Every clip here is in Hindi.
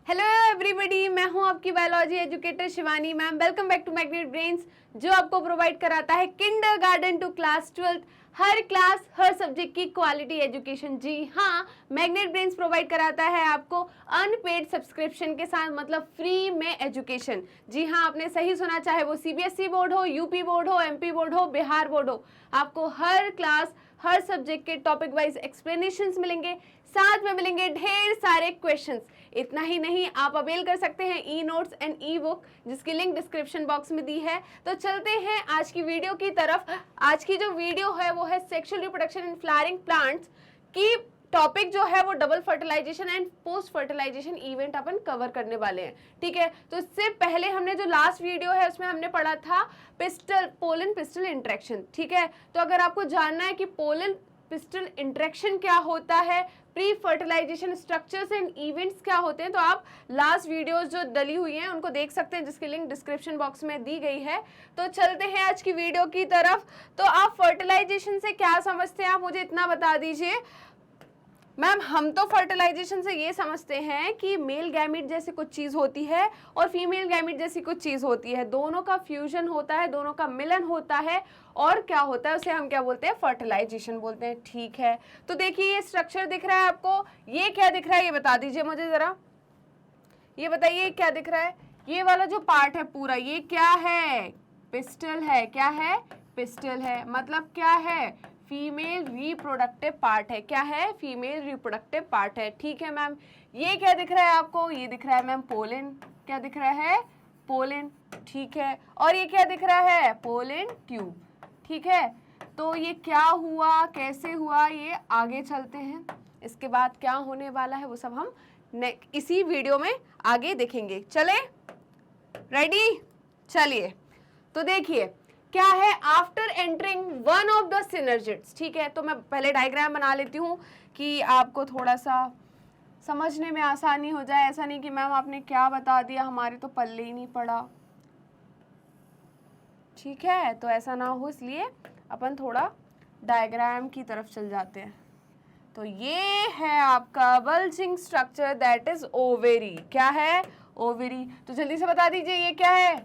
हेलो एवरीबॉडी, मैं हूं आपकी biology educator Shivani ma'am. Welcome back to Magnet Brains, जो आपको प्रोवाइड कराता है किंडरगार्टन टू क्लास 12 हर क्लास हर सब्जेक्ट की क्वालिटी एजुकेशन। जी हाँ, मैग्नेट ब्रेन्स प्रोवाइड कराता है आपको अनपेड सब्सक्रिप्शन के साथ, मतलब फ्री में एजुकेशन। जी हाँ, आपने सही सुना, चाहे वो सीबीएसई बोर्ड हो, यूपी बोर्ड हो, एमपी बोर्ड हो, बिहार बोर्ड हो, आपको हर क्लास हर सब्जेक्ट के टॉपिक वाइज एक्सप्लेनेशंस मिलेंगे, साथ में मिलेंगे ढेर सारे क्वेश्चंस। इतना ही नहीं, आप अवेल कर सकते हैं e notes and E book, जिसकी लिंक डिस्क्रिप्शन बॉक्स में दी है। तो चलते हैं आज की वीडियो की तरफ। आज की जो वीडियो है वो है sexual reproduction in flowering plants की। टॉपिक जो है वो double fertilization and post fertilization event अपन कवर करने वाले हैं। ठीक है, तो इससे पहले हमने जो लास्ट वीडियो है उसमें हमने पढ़ा था पिस्टल पोलन पिस्टल इंटरेक्शन। ठीक है, तो अगर आपको जानना है कि पोलन पिस्टल इंटरेक्शन क्या होता है, pre fertilization structures and events क्या होते हैं, तो आप लास्ट वीडियोस जो डली हुई हैं उनको देख सकते हैं, जिसकी लिंक डिस्क्रिप्शन बॉक्स में दी गई है। तो चलते हैं आज की वीडियो की तरफ। तो आप फर्टिलाइजेशन से क्या समझते हैं, आप मुझे इतना बता दीजिए। मैम, हम तो फर्टिलाइजेशन से ये समझते हैं कि मेल गैमीट जैसी कुछ चीज होती है और फीमेल गैमीट जैसी कुछ चीज होती है, दोनों का फ्यूजन होता है, दोनों का मिलन होता है, और क्या होता है उसे हम क्या बोलते हैं, फर्टिलाइजेशन बोलते हैं। ठीक है, तो देखिए ये स्ट्रक्चर दिख रहा है आपको, ये क्या दिख रहा है ये बता दीजिए मुझे जरा, ये बताइए क्या दिख रहा है। ये वाला जो पार्ट है पूरा, ये क्या है, पिस्टल है। क्या है, पिस्टल है, मतलब क्या है, फीमेल रिप्रोडक्टिव पार्ट है। क्या है, फीमेल रिप्रोडक्टिव पार्ट है। ठीक है मैम, ये क्या दिख रहा है आपको, ये दिख रहा है मैम पोलन। क्या दिख रहा है, पोलन। ठीक है, और ये क्या दिख रहा है, पोलन ट्यूब। ठीक है, तो ये क्या हुआ, कैसे हुआ, ये आगे चलते हैं। इसके बाद क्या होने वाला है वो सब हम इसी वीडियो में आगे देखेंगे। चले, रेडी, चलिए। तो देखिए क्या है, after entering one of the synergids. ठीक है, तो मैं पहले डायग्राम बना लेती हूँ कि आपको थोड़ा सा समझने में आसानी हो जाए। ऐसा नहीं कि मैम आपने क्या बता दिया, हमारे तो पल्ले ही नहीं पड़ा। ठीक है, तो ऐसा ना हो, इसलिए अपन थोड़ा डायग्राम की तरफ चल जाते हैं। तो ये है आपका bulging structure, that is ovary. क्या है, ओवेरी। तो जल्दी से बता दीजिए ये क्या है,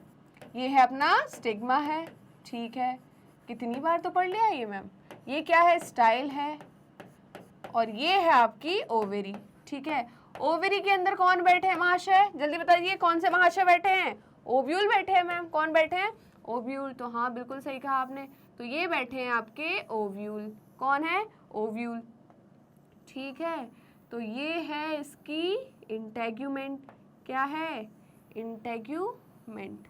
ये है अपना स्टिग्मा है। ठीक है, कितनी बार तो पढ़ लिया ये मैम। ये क्या है, स्टाइल है, और ये है आपकी ओवेरी। ठीक है, ओवेरी के अंदर कौन बैठे हैं महाशय, जल्दी बताइए कौन से महाशय बैठे हैं, ओव्यूल बैठे हैं मैम। कौन बैठे हैं, ओव्यूल। तो हाँ, बिल्कुल सही कहा आपने, तो ये बैठे हैं आपके ओव्यूल। कौन है, ओव्यूल। ठीक है, तो ये है इसकी इंटेग्यूमेंट। क्या है, इंटेग्यूमेंट।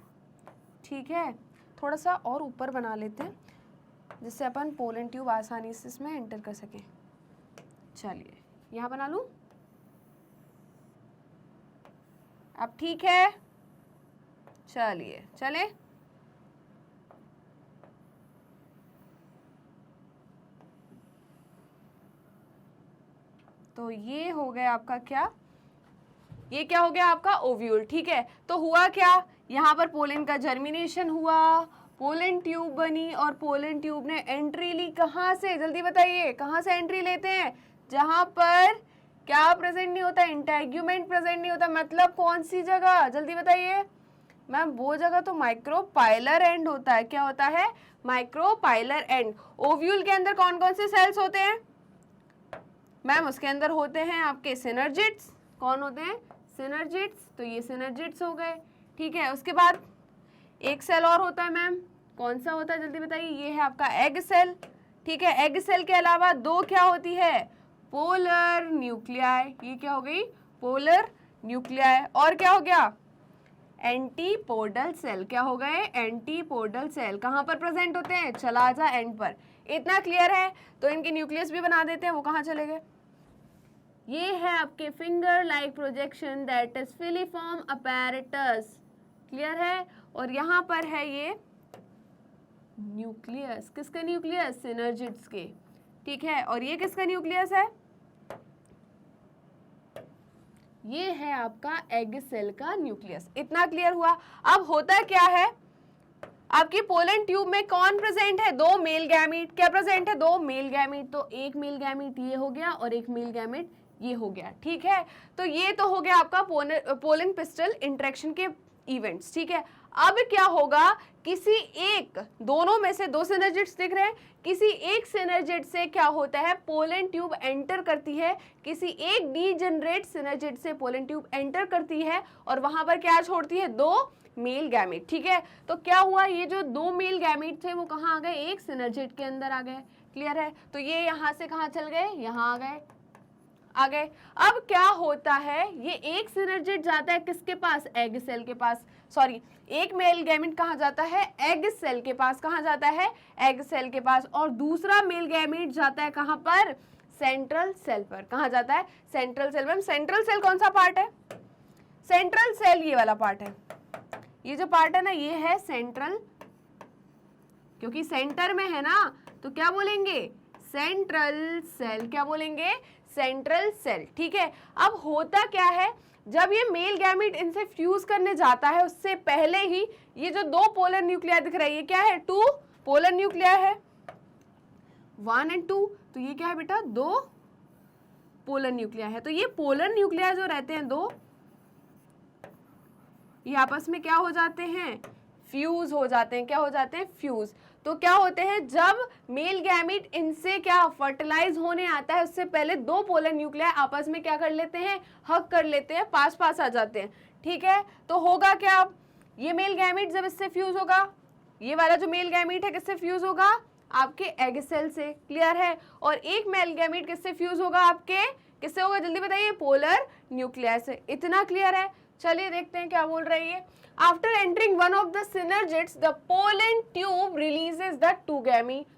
ठीक है, थोड़ा सा और ऊपर बना लेते हैं जिससे अपन पोलन ट्यूब आसानी से इसमें एंटर कर सकें। चलिए, यहाँ बना लूँ, अब ठीक है। चलिए चले, तो ये हो गया आपका क्या, ये क्या हो गया आपका ओव्यूल। ठीक है, तो हुआ क्या, यहाँ पर पोलन का जर्मिनेशन हुआ, पोलन ट्यूब बनी, और पोलन ट्यूब ने एंट्री ली कहाँ से, जल्दी बताइए कहाँ से एंट्री लेते हैं, जहाँ पर क्या प्रेजेंट नहीं होता, इंटेग्यूमेंट प्रेजेंट नहीं होता। मतलब कौन सी जगह, जल्दी बताइए मैम, वो जगह तो माइक्रोपाइलर एंड होता है। क्या होता है, माइक्रोपाइलर एंड। ओव्यूल के अंदर कौन कौन से सेल्स होते हैं मैम, उसके अंदर होते हैं आपके सिनर्जिड्स। कौन होते हैं, सिनर्जिड्स। तो ये सिनर्जिड्स हो गए। ठीक है, उसके बाद एक सेल और होता है मैम, कौन सा होता है जल्दी बताइए, ये है आपका एग सेल। ठीक है, एग सेल के अलावा दो क्या होती है, पोलर न्यूक्लियाई। ये क्या हो गई, पोलर न्यूक्लियाई। और क्या हो गया, एंटीपोडल सेल। क्या हो गए, एंटीपोडल सेल। कहाँ पर प्रेजेंट होते हैं, चला जा एंड पर। इतना क्लियर है, तो इनके न्यूक्लियस भी बना देते हैं, वो कहाँ चले गए। ये है आपके finger like projection, that is filiform apparatus. Clear है, और यहाँ पर है ये न्यूक्लियस, किसका न्यूक्लियस, सिनर्जिड्स के। ठीक है, और ये किसका न्यूक्लियस है, ये है आपका एग सेल का न्यूक्लियस। इतना क्लियर हुआ। अब होता क्या है, आपकी पोलन ट्यूब में कौन प्रेजेंट है, दो मेल गैमीट। क्या प्रेजेंट है, दो मेल गैमीट। तो एक मेल गैमीट ये हो गया और एक मेल गैमीट ये हो गया, ठीक है। तो ये तो हो गया आपका पोलन पिस्टल इंटरेक्शन के इवेंट्स, ठीक है। अब क्या होगा, किसी एक, दोनों में से दो सिनर्जिड्स दिख रहे हैं, किसी एक सिनर्जिड से क्या होता है, पोलन ट्यूब एंटर करती है, किसी एक डीजेनरेट सिनर्जिड से पोलन ट्यूब एंटर करती है और वहां पर क्या छोड़ती है, दो मेल गैमेट, ठीक है। तो क्या हुआ, ये जो दो मेल गैमेट थे वो कहाँ आ गए, एक सिनर्जिड के अंदर आ गए, क्लियर है। तो ये यहां से कहाँ चल गए, यहाँ आ गए। अब क्या होता है, ये एक सिनर्जिड जाता है किसके पास, एग सेल के पास, सॉरी एक मेल गैमेट कहाँ जाता है, एग सेल के पास, कहाँ जाता है, एग सेल के पास, और दूसरा मेल गैमेट जाता है कहाँ पर, सेंट्रल सेल पर, कहाँ जाता है, सेंट्रल सेल पर। सेंट्रल सेल कौन सा पार्ट है, सेंट्रल सेल ये वाला पार्ट है, ये जो पार्ट है ना ये है सेंट्रल, क्योंकि सेंटर में है ना, तो क्या बोलेंगे, सेंट्रल सेल, क्या बोलेंगे, सेंट्रल सेल, ठीक है। अब होता क्या है, जब ये मेल गैमेट इनसे फ्यूज करने जाता है उससे पहले ही ये जो दो पोलर न्यूक्लिया दिख रहा है, ये क्या है, टू पोलर न्यूक्लिया है, 1 और 2, तो ये क्या है बेटा, दो पोलर न्यूक्लिया है। तो ये पोलर न्यूक्लिया जो रहते हैं दो, ये आपस में क्या हो जाते हैं, फ्यूज हो जाते हैं, क्या हो जाते हैं, फ्यूज। तो क्या होते हैं, जब मेल गैमेट इनसे क्या फर्टिलाइज होने आता है उससे पहले दो पोलर न्यूक्लिया आपस में क्या कर लेते हैं, हग कर लेते हैं, पास पास आ जाते हैं, ठीक है। तो होगा क्या, ये मेल गैमेट जब इससे फ्यूज होगा, ये वाला जो मेल गैमेट है किससे फ्यूज होगा, आपके एग सेल से, क्लियर है। और एक मेल गैमेट किससे फ्यूज होगा, आपके किससे होगा, जल्दी बताइए, पोलर न्यूक्लिया से। इतना क्लियर है। चलिए देखते हैं क्या बोल रही है। After entering one of the synergids, the pollen tube releases the two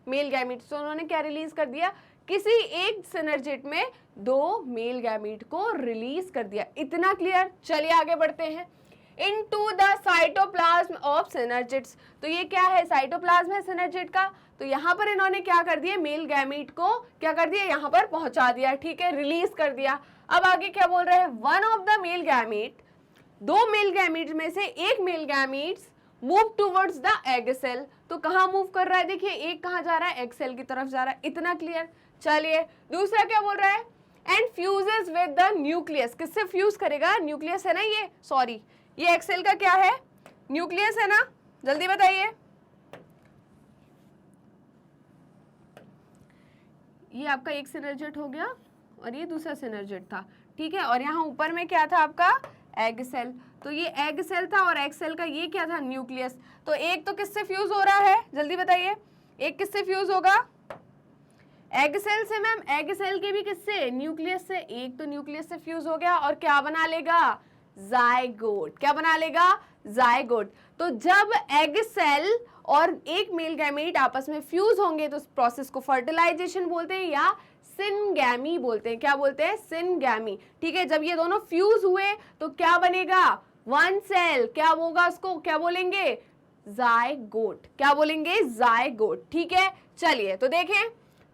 male gametes. तो उन्होंने क्या रिलीज कर दिया, किसी एक सिनर्जिड में दो मेल गैमेट को रिलीज कर दिया। इतना क्लियर। चलिए आगे बढ़ते हैं। Into the cytoplasm of synergids. तो ये क्या है, साइटोप्लाज्म है सिनर्जिड का। तो यहाँ पर इन्होंने क्या कर दिया, मेल गैमेट को क्या कर दिया, यहाँ पर पहुंचा दिया, ठीक है, रिलीज कर दिया। अब आगे क्या बोल रहे हैं, one of the male gamete, दो मेल गैमेट्स में से एक male gametes move towards the egg cell. तो कहाँ मूव कर रहा है, देखिए एक कहाँ जा रहा है, एग सेल की तरफ जा रहा है। इतना क्लियर। चलिए दूसरा क्या बोल रहा है, and fuses with the nucleus. किससे फ्यूज करेगा, न्यूक्लियस है ना ये, सॉरी ये एग सेल का क्या है, न्यूक्लियस है ना, जल्दी बताइए। ये आपका एक सिनर्जिड हो गया और ये दूसरा सिनर्जिड था, ठीक है। और यहाँ ऊपर में क्या था आपका, एग सेल। तो ये एग सेल था और एग सेल का ये क्या था, न्यूक्लियस। तो एक तो किससे फ्यूज हो रहा है, जल्दी बताइए, एक किससे फ्यूज होगा, एग सेल से मैम, एग सेल के भी किससे, न्यूक्लियस से। एक तो न्यूक्लियस से फ्यूज हो गया और क्या बना लेगा, जाइगोट। क्या बना लेगा, जाइगोट। तो जब एग सेल और एक मेल गैमेट आपस में फ्यूज होंगे तो उस प्रोसेस को फर्टिलाइजेशन बोलते हैं या सिनगैमी बोलते हैं। क्या बोलते हैं, सिनगैमी, ठीक है। जब ये दोनों फ्यूज हुए तो क्या बनेगा, वन सेल, क्या होगा, उसको क्या बोलेंगे, जाइगोट। क्या बोलेंगे, जाइगोट, ठीक है। चलिए तो देखें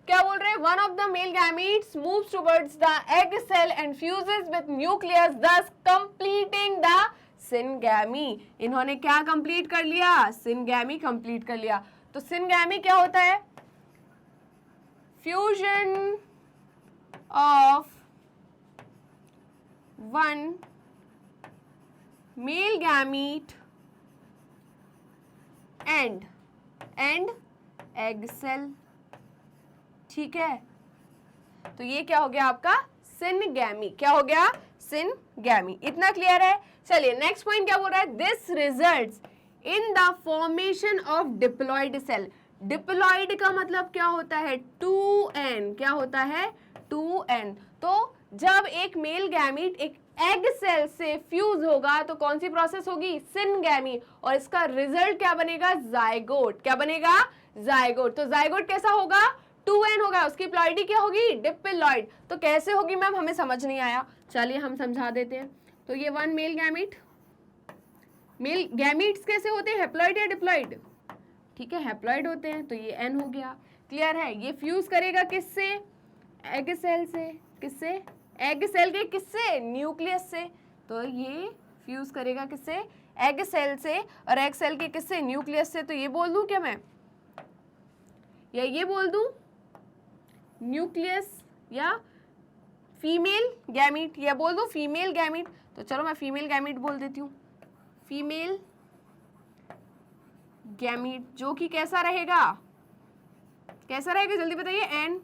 क्या बोल रहे हैं, one of the male gametes moves towards the egg cell and fuses with nucleus, thus completing the syngamy. इन्होंने क्या कंप्लीट कर लिया, सिनगैमी कंप्लीट कर लिया। तो सिनगैमी क्या होता है, fusion of one male gamete and egg cell, ठीक है। तो ये क्या हो गया आपका, सिनगैमी। क्या हो गया, सिनगैमी। इतना क्लियर है। चलिए नेक्स्ट पॉइंट क्या बोल रहा है, this results in the formation of diploid cell. Diploid का मतलब क्या होता है, 2n। क्या होता है, 2n। तो जब एक मेल गैमीट एक एग सेल से फ्यूज होगा तो कौन सी प्रोसेस होगी, सिनगैमी, और इसका रिजल्ट क्या बनेगा, जाइगोट। क्या बनेगा, जाइगोट। तो जाइगोट कैसा होगा, 2n होगा, उसकी प्लॉइडी क्या होगी, डिप्लॉइड। तो कैसे होगी मैम, हमें समझ नहीं आया, चलिए हम समझा देते हैं। तो ये one male gamete, male gametes कैसे होते हैं, हैप्लॉइड या डिप्लॉइड, ठीक है, हैप्लॉइड होते हैं। तो ये n हो गया, क्लियर है। ये फ्यूज करेगा किससे, एग सेल से, किससे, एग सेल के किससे, न्यूक्लियस से। तो ये फ्यूज करेगा किससे, एग सेल से, और एग सेल के किससे, न्यूक्लियस से। तो ये बोल दूं क्या मैं, या ये बोल दूं, न्यूक्लियस या फीमेल गैमीट, या बोल दो फीमेल गैमीट, तो चलो मैं फीमेल गैमीट बोल देती हूँ। फीमेल गैमीट जो कि कैसा रहेगा, कैसा रहेगा जल्दी बताइए। एन,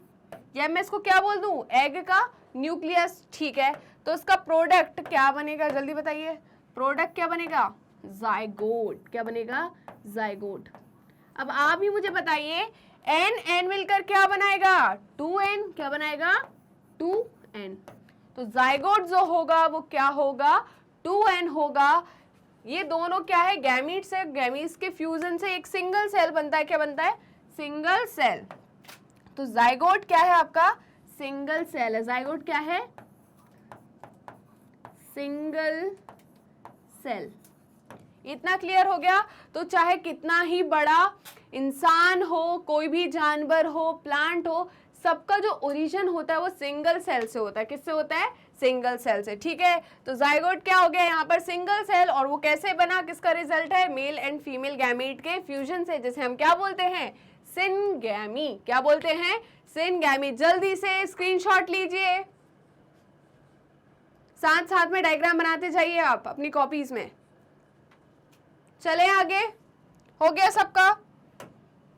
या मैं इसको क्या बोल दूं, एग का न्यूक्लियस, ठीक है। तो इसका प्रोडक्ट क्या बनेगा जल्दी बताइए, प्रोडक्ट क्या बनेगा, जाइगोट। क्या बनेगा, जाइगोट। अब आप ही मुझे बताइए एन एन मिलकर क्या बनाएगा, 2n। क्या बनाएगा, 2n। तो जाइगोट जो होगा वो क्या होगा, 2n होगा। ये दोनों क्या है, गैमीट्स है, गैमीट्स के फ्यूजन से एक सिंगल सेल बनता है। क्या बनता है, सिंगल सेल। तो जाइगोट क्या है आपका, सिंगल सेल है। जाइगोट क्या है, सिंगल सेल। इतना क्लियर हो गया। तो चाहे कितना ही बड़ा इंसान हो, कोई भी जानवर हो, प्लांट हो, सबका जो ओरिजिन होता है वो सिंगल सेल से होता है। किससे होता है, सिंगल सेल से, ठीक है। तो जाइगोट क्या हो गया यहाँ पर, सिंगल सेल। और वो कैसे बना, किसका रिजल्ट है, मेल एंड फीमेल गैमीट के फ्यूजन से, जिसे हम क्या बोलते हैं, सिनगैमी। क्या बोलते हैं, सिनगैमी। जल्दी से स्क्रीनशॉट लीजिए, साथ साथ में डायग्राम बनाते जाइए आप अपनी कॉपीज में। चले आगे, हो गया सबका।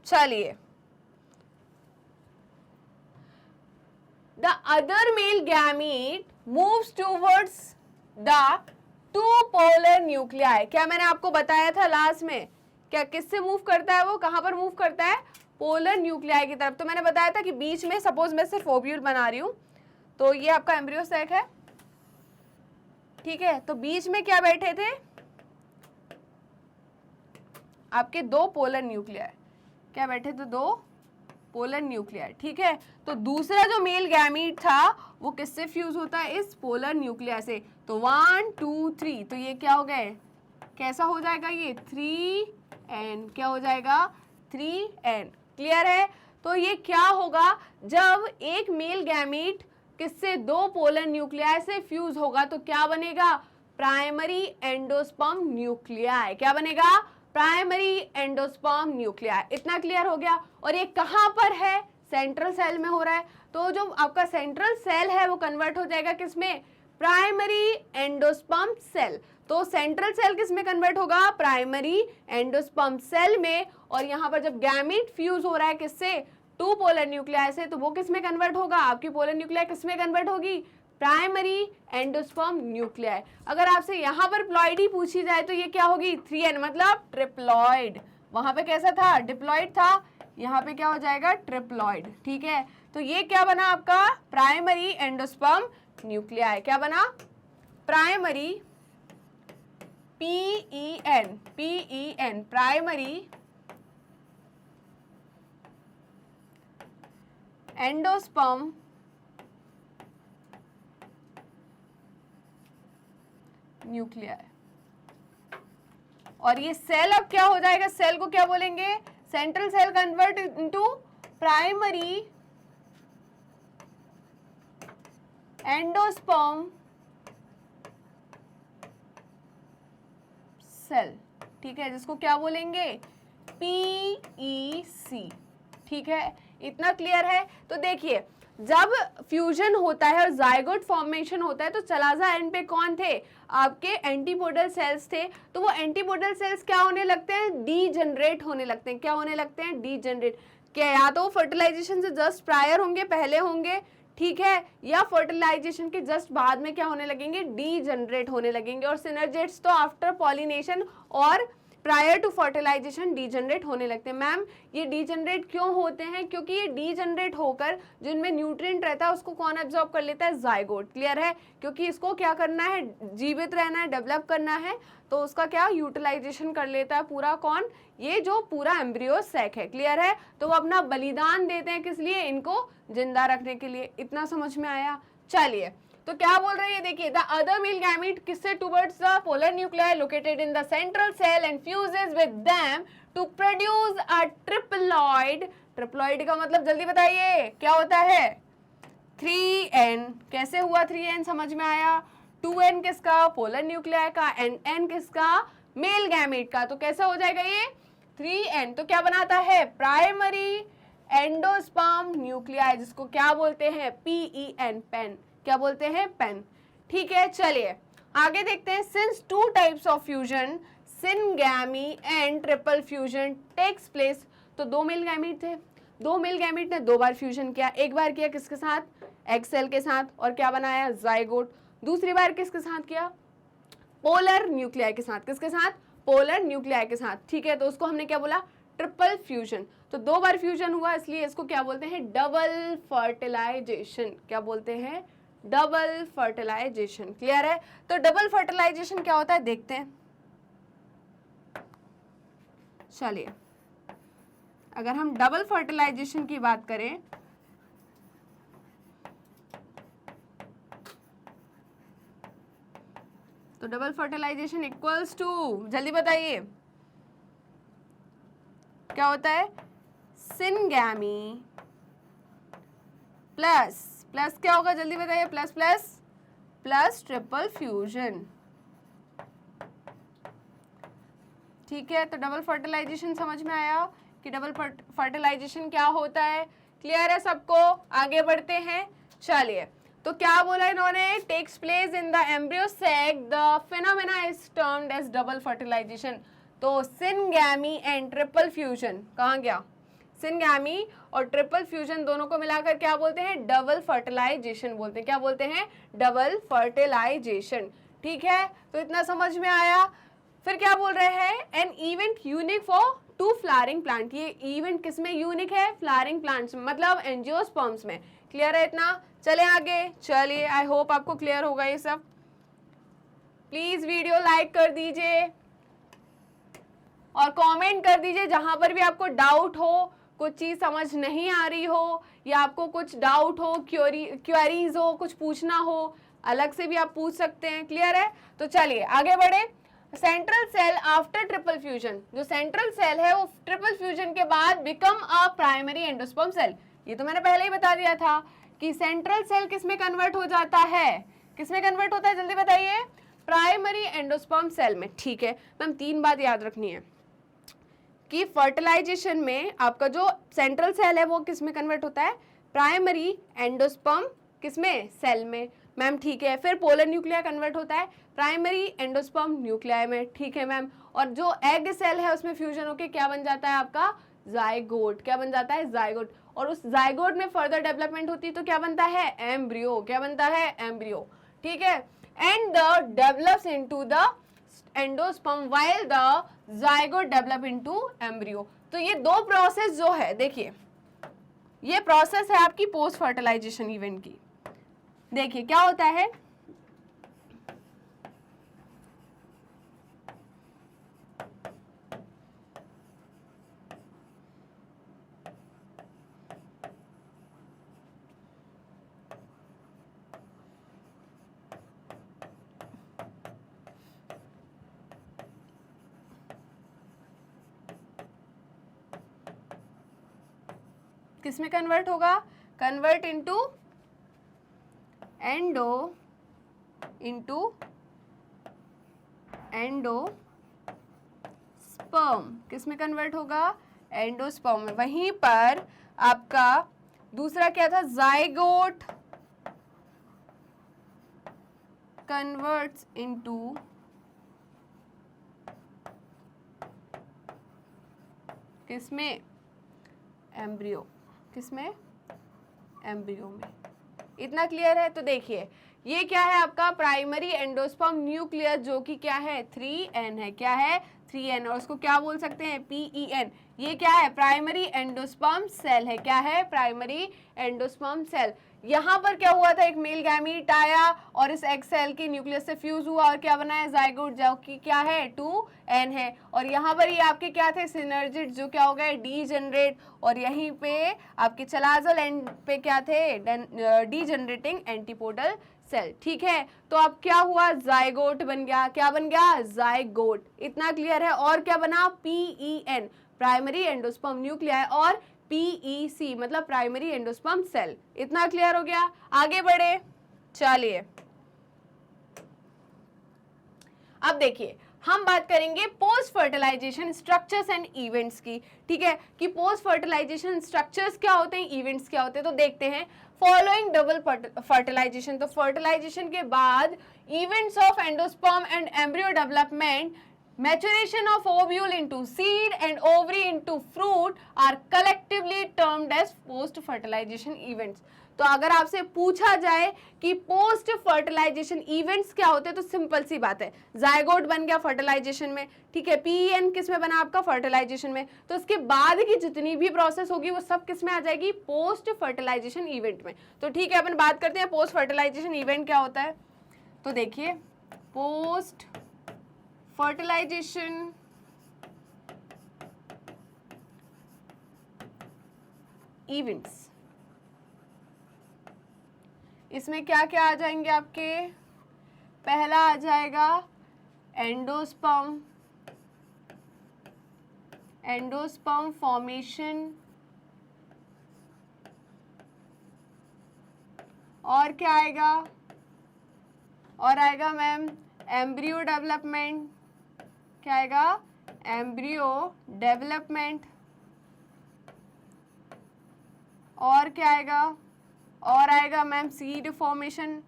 चलिए, the other male gamete moves towards the two polar nuclei। क्या मैंने आपको बताया था लास्ट में, क्या किससे मूव करता है वो, कहां पर मूव करता है, पोलर न्यूक्लियाई की तरफ। तो मैंने बताया था कि बीच में, सपोज मैं सिर्फ ओव्यूल बना रही हूं, तो ये आपका एम्ब्रियो सैक है, ठीक है। तो बीच में क्या बैठे थे आपके, दो पोलर न्यूक्लियाई। क्या बैठे थे, दो पोलर न्यूक्लियाई, ठीक है। तो दूसरा जो मेल गैमीट था वो किससे फ्यूज होता है, इस पोलर न्यूक्लिया से। तो 1 2 3, तो ये क्या हो गए, कैसा हो जाएगा ये, 3n। क्या हो जाएगा, 3n। क्लियर है। तो ये क्या होगा, जब एक मेल गैमीट किससे, दो पोलर न्यूक्लियाई से फ्यूज होगा तो क्या बनेगा, प्राइमरी एंडोस्पर्म न्यूक्लियाई। क्या बनेगा, प्राइमरी एंडोस्पर्म न्यूक्लियाई। इतना क्लियर हो गया। और ये कहां पर है, सेंट्रल सेल में हो रहा है। तो जो आपका सेंट्रल सेल है वो कन्वर्ट हो जाएगा किसमें, प्राइमरी एंडोस्पर्म सेल। तो सेंट्रल सेल किस में कन्वर्ट होगा, प्राइमरी एंडोस्पर्म सेल में। और यहाँ पर जब गैमीट फ्यूज हो रहा है किससे, टू पोलर न्यूक्लियाई से, तो वो किस में कन्वर्ट होगा, आपकी पोलर न्यूक्लियाई किस में कन्वर्ट होगी, प्राइमरी एंडोस्पर्म न्यूक्लियाई। अगर आपसे यहाँ पर प्लॉइडी पूछी जाए तो ये क्या होगी, 3n, मतलब ट्रिप्लॉइड। वहां पे कैसा था, डिप्लॉइड था, यहाँ पे क्या हो जाएगा, ट्रिप्लॉइड, ठीक है। तो ये क्या बना आपका, प्राइमरी एंडोस्पर्म न्यूक्लियाई। क्या बना, primary, PEN, primary endosperm nuclei. और ये सेल अब क्या हो जाएगा, सेल को क्या बोलेंगे, central cell convert into primary endosperm cell, ठीक है, जिसको क्या बोलेंगे, PEC, ठीक है। इतना क्लियर है। तो देखिए, जब फ्यूजन होता है और जाइगोट फॉर्मेशन होता है तो चलाजा एंड पे कौन थे, आपके एंटीपोडल सेल्स थे। तो वो एंटीपोडल सेल्स क्या होने लगते हैं, डीजनरेट होने लगते हैं। क्या होने लगते हैं, डीजनरेट। क्या या तो फर्टिलाइजेशन से जस्ट प्रायर होंगे, पहले होंगे, ठीक है, या फर्टिलाइजेशन के जस्ट बाद में क्या होने लगेंगे, डीजनरेट होने लगेंगे। और सिनर्जेट्स तो आफ्टर पॉलिनेशन और प्रायर टू फर्टिलाइजेशन डीजनरेट होने लगते हैं। मैम ये डीजनरेट क्यों होते हैं, क्योंकि ये डीजनरेट होकर जो इनमें न्यूट्रिएंट रहता है उसको कौन एब्जॉर्ब कर लेता है, जाइगोट। क्लियर है, क्योंकि इसको क्या करना है, जीवित रहना है, डेवलप करना है, तो उसका क्या यूटिलाइजेशन कर लेता है पूरा कौन, ये जो पूरा एम्ब्रियो सैक है। क्लियर है। तो वो अपना बलिदान देते हैं किस लिए, इनको जिंदा रखने के लिए। इतना समझ में आया। चलिए, तो क्या बोल रहे हैं, देखिए, द अदर मेल गैमीट किससे, towards the polar nuclei located in the central cell and fuses with them to produce a triploid. Triploid का मतलब जल्दी बताइए क्या होता है, 3n। कैसे हुआ 3n, समझ में आया। 2n किसका, पोलर न्यूक्लियाई का, एंड n किसका, मेल गैमीट का। तो कैसा हो जाएगा ये 3n। तो क्या बनाता है, प्राइमरी एंडोस्पर्म न्यूक्लियाई, जिसको क्या बोलते हैं, PEN, पेन। क्या बोलते हैं, पेन। ठीक है, चलिए आगे देखते हैं। Since two types of fusion, syngamy and triple fusion takes place, तो दो मेल गैमीट थे, दो मेल गैमीट ने दो बार फ्यूजन किया, एक बार किया किसके साथ, एग सेल के साथ, और क्या बनाया, जाइगोट। दूसरी बार किसके साथ किया, पोलर न्यूक्लियाई के साथ, किसके साथ, पोलर न्यूक्लियाई के साथ। ठीक है, तो उसको हमने क्या बोला, ट्रिपल फ्यूजन। तो दो बार फ्यूजन हुआ, इसलिए इसको क्या बोलते हैं, डबल फर्टिलाइजेशन। क्या बोलते हैं, डबल फर्टिलाइजेशन। क्लियर है। तो डबल फर्टिलाइजेशन क्या होता है देखते हैं। चलिए अगर हम डबल फर्टिलाइजेशन की बात करें, तो डबल फर्टिलाइजेशन इक्वल्स टू, जल्दी बताइए क्या होता है, सिनगैमी प्लस प्लस क्या होगा, जल्दी बताइए, plus plus plus triple fusion. ठीक है, तो डबल फर्टिलाइजेशन समझ में आया कि डबल फर्टिलाइजेशन क्या होता है। क्लियर है सबको, आगे बढ़ते हैं। चलिए, तो क्या बोला इन्होंने, takes place in the embryo sac, the phenomena is termed as double fertilization. तो सिनगैमी एंड ट्रिपल फ्यूजन, कहाँ गया, सिनगैमी और ट्रिपल फ्यूजन दोनों को मिलाकर क्या बोलते हैं, डबल फर्टिलाइजेशन बोलते हैं। क्या बोलते हैं, डबल फर्टिलाइजेशन। ठीक है, तो इतना समझ में आया। फिर क्या बोल रहे हैं, an event unique for to flowering plant. ये इवेंट किसमें यूनिक है, फ्लावरिंग प्लांट्स में, मतलब एंजियोस्पर्म्स में। क्लियर है इतना, चले आगे। चलिए, आई होप आपको क्लियर होगा ये सब। प्लीज वीडियो लाइक कर दीजिए और कमेंट कर दीजिए जहां पर भी आपको डाउट हो, कुछ चीज समझ नहीं आ रही हो, या आपको कुछ डाउट हो, क्वेरीज हो, कुछ पूछना हो, अलग से भी आप पूछ सकते हैं। क्लियर है, तो चलिए आगे बढ़े। Central cell after triple fusion, जो सेंट्रल सेल है वो ट्रिपल फ्यूजन के बाद become a primary endosperm cell. ये तो मैंने पहले ही बता दिया था कि सेंट्रल सेल किसमें कन्वर्ट हो जाता है, किसमें कन्वर्ट होता है, जल्दी बताइए, प्राइमरी एंडोस्पर्म सेल में। ठीक है मैम, तीन बात याद रखनी है कि फर्टिलाइजेशन में आपका जो सेंट्रल सेल है वो किसमें कन्वर्ट होता है, प्राइमरी एंडोस्पर्म किसमें, सेल में। मैम ठीक है, फिर पोलर न्यूक्लिया कन्वर्ट होता है प्राइमरी एंडोस्पर्म न्यूक्लियाई में। ठीक है मैम, और जो एग सेल है उसमें फ्यूजन होके क्या बन जाता है आपका, जाइगोट। क्या बन जाता है, जाइगोट। और उस जाइगोट में फर्दर डेवलपमेंट होती है तो क्या बनता है, एम्ब्रियो। क्या बनता है, एम्ब्रियो। ठीक है, and the develops into the endosperm while the zygote develop into embryo. तो ये दो प्रोसेस जो है, देखिए ये प्रोसेस है आपकी पोस्ट फर्टिलाइजेशन इवेंट की। देखिए क्या होता है, किसमें कन्वर्ट होगा, कन्वर्ट इनटू एंडो स्पर्म। किसमें कन्वर्ट होगा, एंडोस्पर्म में। वहीं पर आपका दूसरा क्या था, जाइगोट कन्वर्ट्स इनटू किसमें, एम्ब्रियो। किसमें, एम्ब्रियो में। इतना क्लियर है। तो देखिए ये क्या है आपका प्राइमरी एंडोस्पर्म न्यूक्लियस, जो कि क्या है 3N है। क्या है, 3N, और उसको क्या बोल सकते हैं, PEN। ये क्या है, प्राइमरी एंडोस्पर्म सेल है। क्या है, प्राइमरी एंडोस्पर्म सेल। यहाँ पर क्या हुआ था, एक मेल गैमीट आया और इस एग सेल के न्यूक्लियस से फ्यूज हुआ और क्या बनाया, जाइगोट, जो कि क्या है 2N है। और यहाँ पर ये आपके क्या थे, सिनर्जिड, जो क्या हो गए, डीजेनरेट। और यहीं पे आपके चलाजल एंड पे क्या थे, डीजेनरेटिंग एंटीपोडल सेल। ठीक है, तो अब क्या हुआ, जाइगोट बन गया। क्या बन गया, जाइगोट। इतना क्लियर है। और क्या बना, PEN, प्राइमरी एंडोस्पर्म न्यूक्लियाई, और PEC मतलब प्राइमरी एंडोस्पर्म सेल। इतना क्लियर हो गया, आगे बढ़े। चलिए अब देखिए हम बात करेंगे post fertilization structures and events की, ठीक है, कि पोस्ट फर्टिलाइजेशन स्ट्रक्चर्स क्या होते हैं, इवेंट्स क्या होते हैं। तो देखते हैं, फॉलोइंग डबल फर्टिलाइजेशन, तो फर्टिलाइजेशन के बाद events of endosperm and embryo development, maturation of ovule into seed and ovary into fruit are collectively termed as post fertilization events। तो अगर आपसे पूछा जाए कि पोस्ट फर्टिलाइजेशन इवेंट्स क्या होते हैं, तो सिंपल सी बात है, जायगोट बन गया फर्टिलाइजेशन में, ठीक है, पीएन किस में बना आपका, फर्टिलाइजेशन में, तो इसके बाद की जितनी भी प्रोसेस होगी वो सब किस में आ जाएगी, पोस्ट फर्टिलाइजेशन इवेंट में। तो ठीक है, अपन बात करते हैं पोस्ट फर्टिलाइजेशन इवेंट क्या होता है। तो देखिए, पोस्ट फर्टिलाइजेशन इवेंट्स, इसमें क्या क्या आ जाएंगे आपके, पहला आ जाएगा एंडोस्पर्म, एंडोस्पर्म फॉर्मेशन, और क्या आएगा, और आएगा मैम एम्ब्रियो डेवलपमेंट, क्या आएगा, एम्ब्रियो डेवलपमेंट, और क्या आएगा, और आएगा मैम सीड फॉर्मेशन,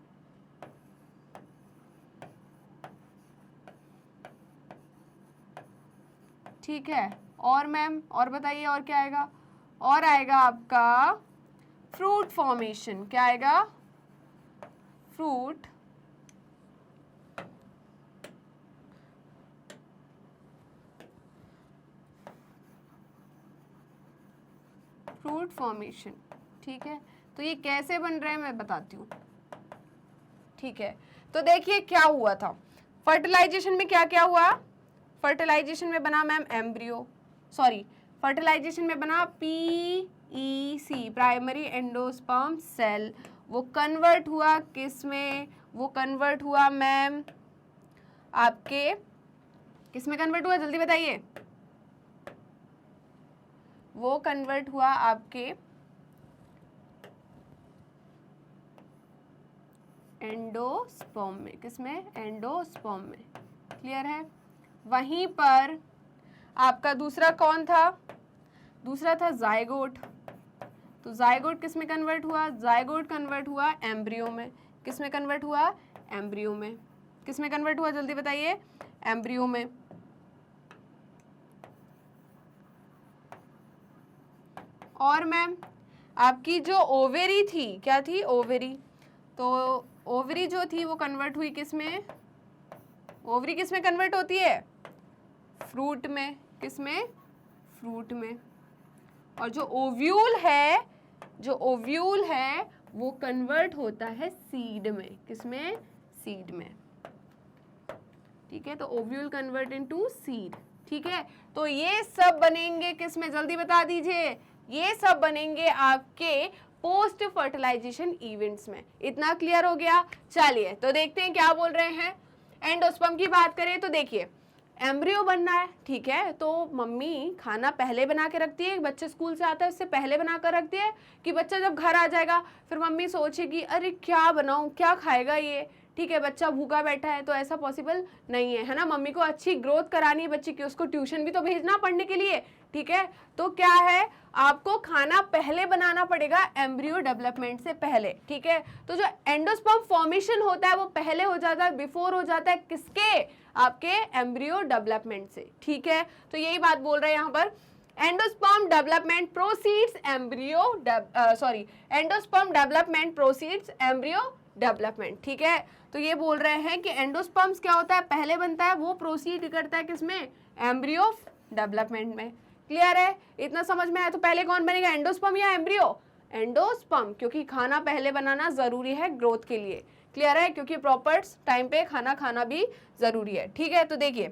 ठीक है, और मैम और बताइए और क्या आएगा, और आएगा आपका फ्रूट फॉर्मेशन, क्या आएगा, फ्रूट फॉर्मेशन, ठीक है। तो ये कैसे बन रहे हैं मैं बताती हूँ, ठीक है। तो देखिए क्या हुआ था फर्टिलाइजेशन में, क्या क्या हुआ, फर्टिलाइजेशन में बना मैम एम्ब्रियो, सॉरी फर्टिलाइजेशन में बना पीईसी, प्राइमरी एंडोस्पर्म सेल, वो कन्वर्ट हुआ किस में, वो कन्वर्ट हुआ मैम आपके किस में कन्वर्ट हुआ, जल्दी बताइए, वो कन्वर्ट हुआ आपके एंडोस्पर्म में, किसमें, एंडोस्पर्म में, क्लियर है। वहीं पर आपका दूसरा कौन था, दूसरा था जायगोट, तो जायगोट किस में कन्वर्ट हुआ, जायगोट कन्वर्ट हुआ एम्ब्रियो में, किस में कन्वर्ट हुआ, एम्ब्रियो में, किस में कन्वर्ट हुआ जल्दी बताइए, एम्ब्रियो में। और मैम आपकी जो ओवेरी थी, क्या थी, ओवेरी, तो ओवरी जो थी वो कन्वर्ट हुई किस में, ओवरी किस में कन्वर्ट होती है, फ्रूट में, किस में, फ्रूट में। और जो ओव्यूल है, जो ओव्यूल है वो कन्वर्ट होता है सीड में, किस में, सीड में, ठीक है। तो ओव्यूल कन्वर्ट इनटू सीड, ठीक है। तो ये सब बनेंगे किस में, जल्दी बता दीजिए, ये सब बनेंगे आपके पोस्ट फर्टिलाइजेशन इवेंट्स में। इतना क्लियर हो गया। चलिए तो देखते हैं क्या बोल रहे हैं। एंडोस्पर्म की बात करें तो देखिए एम्ब्रियो बनना है, ठीक है, तो मम्मी खाना पहले बना के रखती है, बच्चे स्कूल से आता है उससे पहले बना कर रखती है कि बच्चा जब घर आ जाएगा फिर मम्मी सोचेगी अरे क्या बनाऊं, क्या खाएगा ये, ठीक है, बच्चा भूखा बैठा है, तो ऐसा पॉसिबल नहीं है, है ना। मम्मी को अच्छी ग्रोथ करानी है बच्चे की, उसको ट्यूशन भी तो भेजना पढ़ने के लिए, ठीक है। तो क्या है, आपको खाना पहले बनाना पड़ेगा एम्ब्रियो डेवलपमेंट से पहले, ठीक है। तो जो एंडोस्पर्म फॉर्मेशन होता है वो पहले हो जाता है, बिफोर हो जाता है किसके, आपके एम्ब्रियो डेवलपमेंट से, ठीक है। तो यही बात बोल रहे हैं यहाँ पर, endosperm development proceeds embryo endosperm development proceeds embryo development, ठीक है। तो ये बोल रहे हैं कि एंडोस्पर्म्स क्या होता है, पहले बनता है, वो प्रोसीड करता है किसमें, एम्ब्रियो डेवलपमेंट में। क्लियर है, इतना समझ में आया। तो पहले कौन बनेगा, एंडोस्पर्म या एम्ब्रियो, एंडोस्पर्म, क्योंकि खाना पहले बनाना जरूरी है ग्रोथ के लिए। क्लियर है, क्योंकि प्रॉपर टाइम पे खाना खाना भी जरूरी है, ठीक है। तो देखिए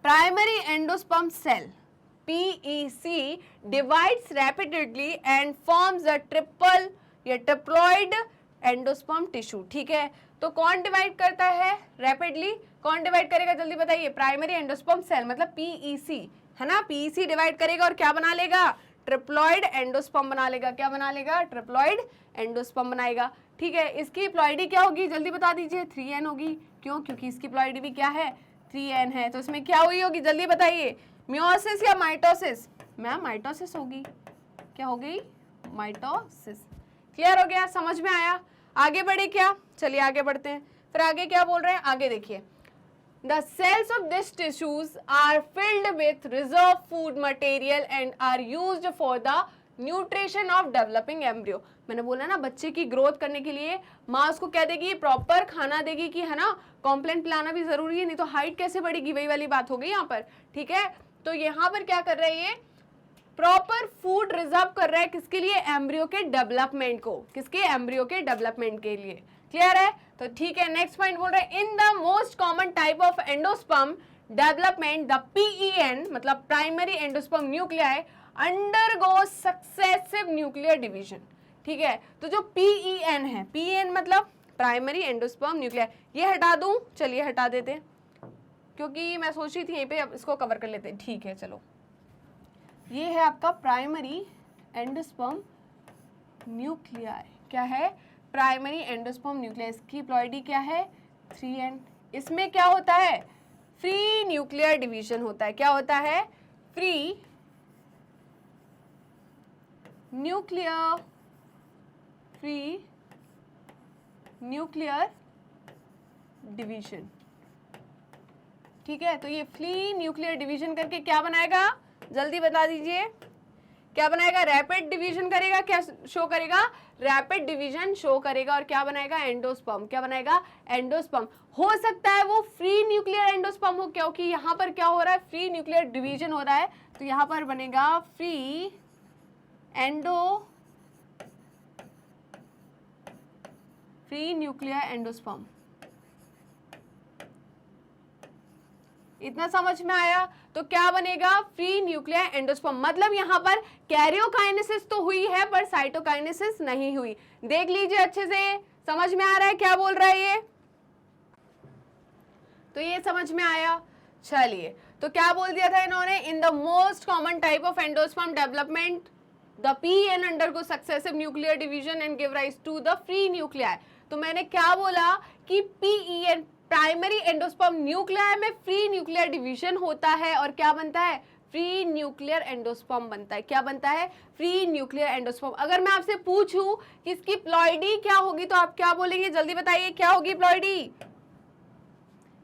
primary endosperm cell PEC divides rapidly and forms a triple या ट्रिप्लॉइड एंडोस्पर्म टिश्यू, ठीक है। तो कौन डिवाइड करता है रैपिडली, कौन डिवाइड करेगा जल्दी बताइए, प्राइमरी एंडोस्पर्म सेल मतलब PEC, है ना। PEC डिवाइड करेगा और क्या बना लेगा, ट्रिप्लॉइड एंडोस्पर्म बना लेगा, क्या बना लेगा, ट्रिप्लॉइड एंडोस्पर्म बनाएगा, ठीक है। इसकी प्लॉइडी क्या होगी जल्दी बता दीजिए, 3n होगी। क्यों, क्योंकि इसकी प्लॉइडी भी क्या है, 3n है, तो इसमें क्या हुई होगी जल्दी बताइए, मियोसिस या माइटोसिस? मैम माइटोसिस होगी, क्या हो गई, माइटोसिस। क्लियर हो गया, समझ में आया? आगे बढ़े क्या? चलिए आगे बढ़ते हैं। फिर आगे क्या बोल रहे हैं, आगे देखिए, The cells of these tissues are filled with reserve food material and are used for the nutrition of developing embryo। मैंने बोला ना बच्चे की ग्रोथ करने के लिए माँ उसको क्या देगी, प्रॉपर खाना देगी कि है ना, कॉम्प्लेन पिलाना भी जरूरी है, नहीं तो हाइट कैसे बढ़ेगी, वही वाली बात हो गई यहाँ पर। ठीक है, तो यहाँ पर क्या कर रहे हैं, ये प्रॉपर फूड रिजर्व कर रहा है किसके लिए, एम्ब्रियो के डेवलपमेंट को, किसके, एम्ब्रियो के डेवलपमेंट के लिए। क्लियर है? तो ठीक है, नेक्स्ट पॉइंट बोल रहे हैं, इन the most common type of endosperm development the PEN मतलब primary endosperm nuclei undergo successive nuclear division. ठीक है, तो जो PEN है, PEN मतलब प्राइमरी एंडोस्पर्म न्यूक्लियाई, ये हटा दूं, चलिए हटा देते हैं, क्योंकि मैं सोच रही थी यहीं पे अब इसको कवर कर लेते हैं। ठीक है, चलो, ये है आपका प्राइमरी एंडोस्पर्म न्यूक्लियाई, क्या है, प्राइमरी एंडोस्पर्म न्यूक्लियाई, इसकी प्लॉइडी क्या है, 3n। इसमें क्या होता है, फ्री न्यूक्लियर डिवीजन होता है, क्या होता है, फ्री न्यूक्लियर डिवीजन। ठीक है, तो ये फ्री न्यूक्लियर डिवीजन करके क्या बनाएगा, जल्दी बता दीजिए, क्या बनाएगा, रैपिड डिवीजन करेगा, क्या शो करेगा, रैपिड डिवीजन शो करेगा, और क्या बनाएगा, एंडोस्पर्म, क्या बनाएगा, एंडोस्पर्म। हो सकता है वो फ्री न्यूक्लियर एंडोस्पर्म हो, क्योंकि यहाँ पर क्या हो रहा है, फ्री न्यूक्लियर डिवीजन हो रहा है, तो यहाँ पर बनेगा फ्री न्यूक्लियर एंडोस्पर्म। इतना समझ में आया? तो क्या बनेगा, फ्री न्यूक्लियर एंडोस्पर्म, मतलब यहाँ पर कैरियोकाइनेसिस तो हुई है पर साइटोकाइनेसिस नहीं हुई। देख लीजिए अच्छे से, समझ में आ रहा है क्या बोल रहा है ये? तो ये समझ में आया। चलिए, तो क्या बोल दिया था इन्होंने, in the most common type of endosperm development the PEN undergo successive nuclear division and give rise to the free nuclei. तो मैंने क्या बोला कि PEN प्राइमरी एंडोस्पर्म न्यूक्लियाई में फ्री न्यूक्लियर डिवीजन होता है और क्या बनता है, फ्री न्यूक्लियर एंडोस्पर्म बनता है। क्या बनता है, फ्री न्यूक्लियर एंडोस्पर्म। अगर मैं आपसे पूछूं कि इसकी प्लॉइडी क्या होगी तो आप क्या बोलेंगे, जल्दी बताइए, क्या होगी प्लॉइडी?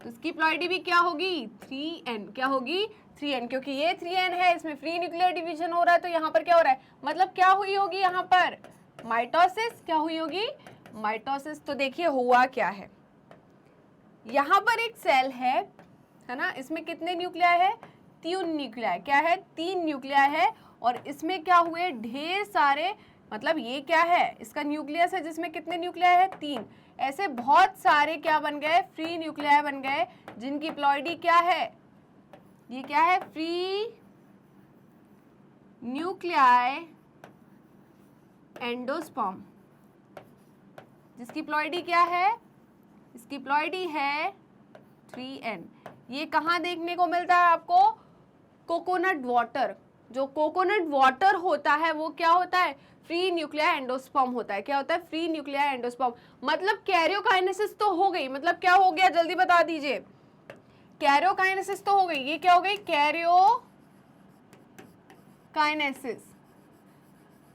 तो इसकी प्लॉइडी भी क्या होगी, 3n। क्या होगी, 3n, क्योंकि ये 3n है, इसमें फ्री न्यूक्लियर डिवीजन हो रहा है, तो यहाँ पर क्या हो रहा है, मतलब क्या हुई होगी यहाँ पर, माइटोसिस। क्या हुई होगी, माइटोसिस। तो देखिए हुआ क्या है, यहाँ पर एक सेल है ना, इसमें कितने न्यूक्लियाई है, 3 न्यूक्लियाई। क्या है, 3 न्यूक्लियाई है, और इसमें क्या हुए, ढेर सारे, मतलब ये क्या है, इसका न्यूक्लियस है जिसमें कितने न्यूक्लियाई है, 3। ऐसे बहुत सारे क्या बन गए, फ्री न्यूक्लियाई बन गए, जिनकी प्लॉइडी क्या है, ये क्या है, फ्री न्यूक्लियाई एंडोस्पर्म, जिसकी प्लॉइडी क्या है, इसकी प्लॉइडी है 3n। ये कहाँ देखने को मिलता है आपको, कोकोनट वाटर। जो कोकोनट वाटर होता है वो क्या होता है, फ्री न्यूक्लियर एंडोस्पर्म होता है। क्या होता है, फ्री न्यूक्लियर एंडोस्पर्म। मतलब कैरियोकाइनेसिस तो हो गई, मतलब क्या हो गया, जल्दी बता दीजिए, कैरियोकाइनेसिस तो हो गई। ये क्या हो गई, कैरियोकाइनेसिस,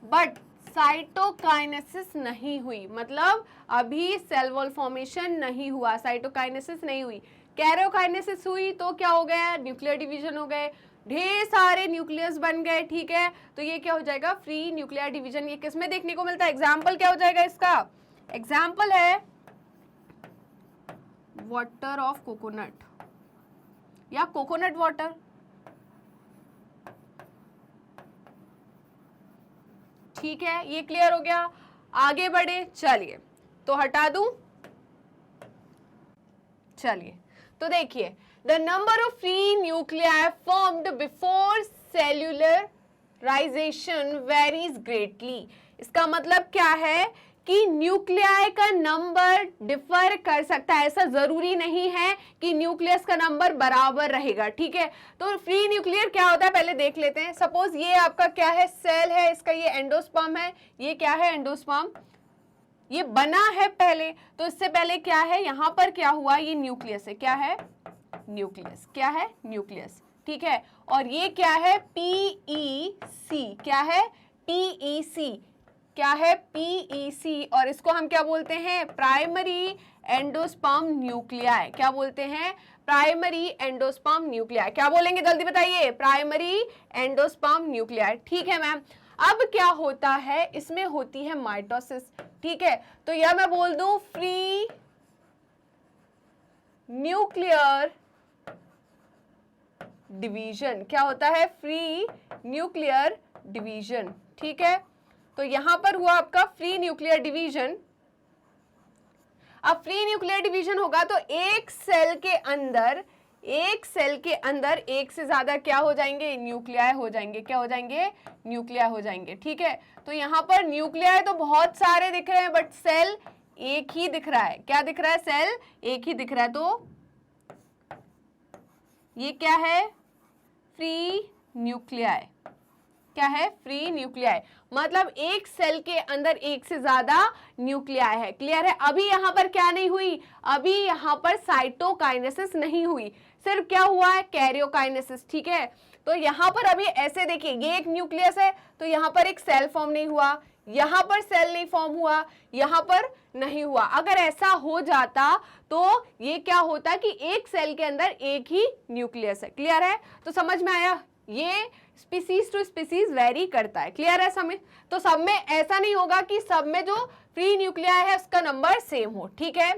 बट साइटोकाइनेसिस नहीं हुई, मतलब अभी सेल वॉल फॉर्मेशन नहीं हुआ, साइटोकाइनेसिस नहीं हुई। कैरियोकाइनेसिस हुई तो क्या हो गया, न्यूक्लियर डिवीजन हो गए, ढेर सारे न्यूक्लियस बन गए। ठीक है, तो ये क्या हो जाएगा, फ्री न्यूक्लियर डिवीजन। ये किसमें देखने को मिलता है, एग्जाम्पल क्या हो जाएगा इसका, एग्जाम्पल है वाटर ऑफ कोकोनट या कोकोनट वाटर। ठीक है, ये क्लियर हो गया, आगे बढ़े। चलिए, तो हटा दूं, चलिए, तो देखिए, the number of free nuclei formed before cellularization varies greatly. इसका मतलब क्या है कि न्यूक्लियाई का नंबर डिफर कर सकता है, ऐसा जरूरी नहीं है कि न्यूक्लियस का नंबर बराबर रहेगा। ठीक है, तो फ्री न्यूक्लियर क्या होता है पहले देख लेते हैं। सपोज ये आपका क्या है, सेल है, इसका ये एंडोस्पर्म है, ये क्या है, एंडोस्पर्म, ये बना है पहले। तो इससे पहले क्या है, यहां पर क्या हुआ, ये न्यूक्लियस है, क्या है, न्यूक्लियस। क्या है? न्यूक्लियस। ठीक है, और ये क्या है? PEC। क्या है? PEC। क्या है? PEC। और इसको हम क्या बोलते हैं? Primary endosperm nuclei. क्या बोलते हैं? Primary endosperm nuclei. क्या बोलेंगे जल्दी बताइए? Primary endosperm nuclei. ठीक है मैम। अब क्या होता है? इसमें होती है माइटोसिस। ठीक है, तो यह मैं बोल दूं फ्री न्यूक्लियर डिवीजन। क्या होता है? Free nuclear division. ठीक है, तो यहां पर हुआ आपका फ्री न्यूक्लियर डिवीजन। अब फ्री न्यूक्लियर डिवीजन होगा तो एक सेल के अंदर एक से ज्यादा क्या हो जाएंगे? न्यूक्लियाई हो जाएंगे। क्या हो जाएंगे? न्यूक्लियाई हो जाएंगे। ठीक है, तो यहां पर न्यूक्लियाई तो बहुत सारे दिख रहे हैं, बट सेल एक ही दिख रहा है। क्या दिख रहा है? सेल एक ही दिख रहा है। तो ये क्या है? Free nuclei. क्या है? फ्री न्यूक्लियाई, मतलब एक सेल के अंदर एक से ज्यादा न्यूक्लियाई है। क्लियर है? अभी यहां पर क्या नहीं हुई? अभी यहां पर साइटोकाइनेसिस नहीं हुई, सिर्फ क्या हुआ है? कैरियोकाइनेसिस। ठीक है, तो यहां पर अभी ऐसे देखिए, ये एक न्यूक्लियस है, तो यहां पर एक सेल फॉर्म नहीं हुआ, यहां पर सेल नहीं फॉर्म हुआ, यहां पर नहीं हुआ। अगर ऐसा हो जाता तो ये क्या होता कि एक सेल के अंदर एक ही न्यूक्लियस है। क्लियर है? तो समझ में आया? ये स्पीसीज टू स्पीसीज वेरी करता है। क्लियर है? समय तो सब में ऐसा नहीं होगा कि सब में जो फ्री न्यूक्लियाई है उसका नंबर सेम हो। ठीक है,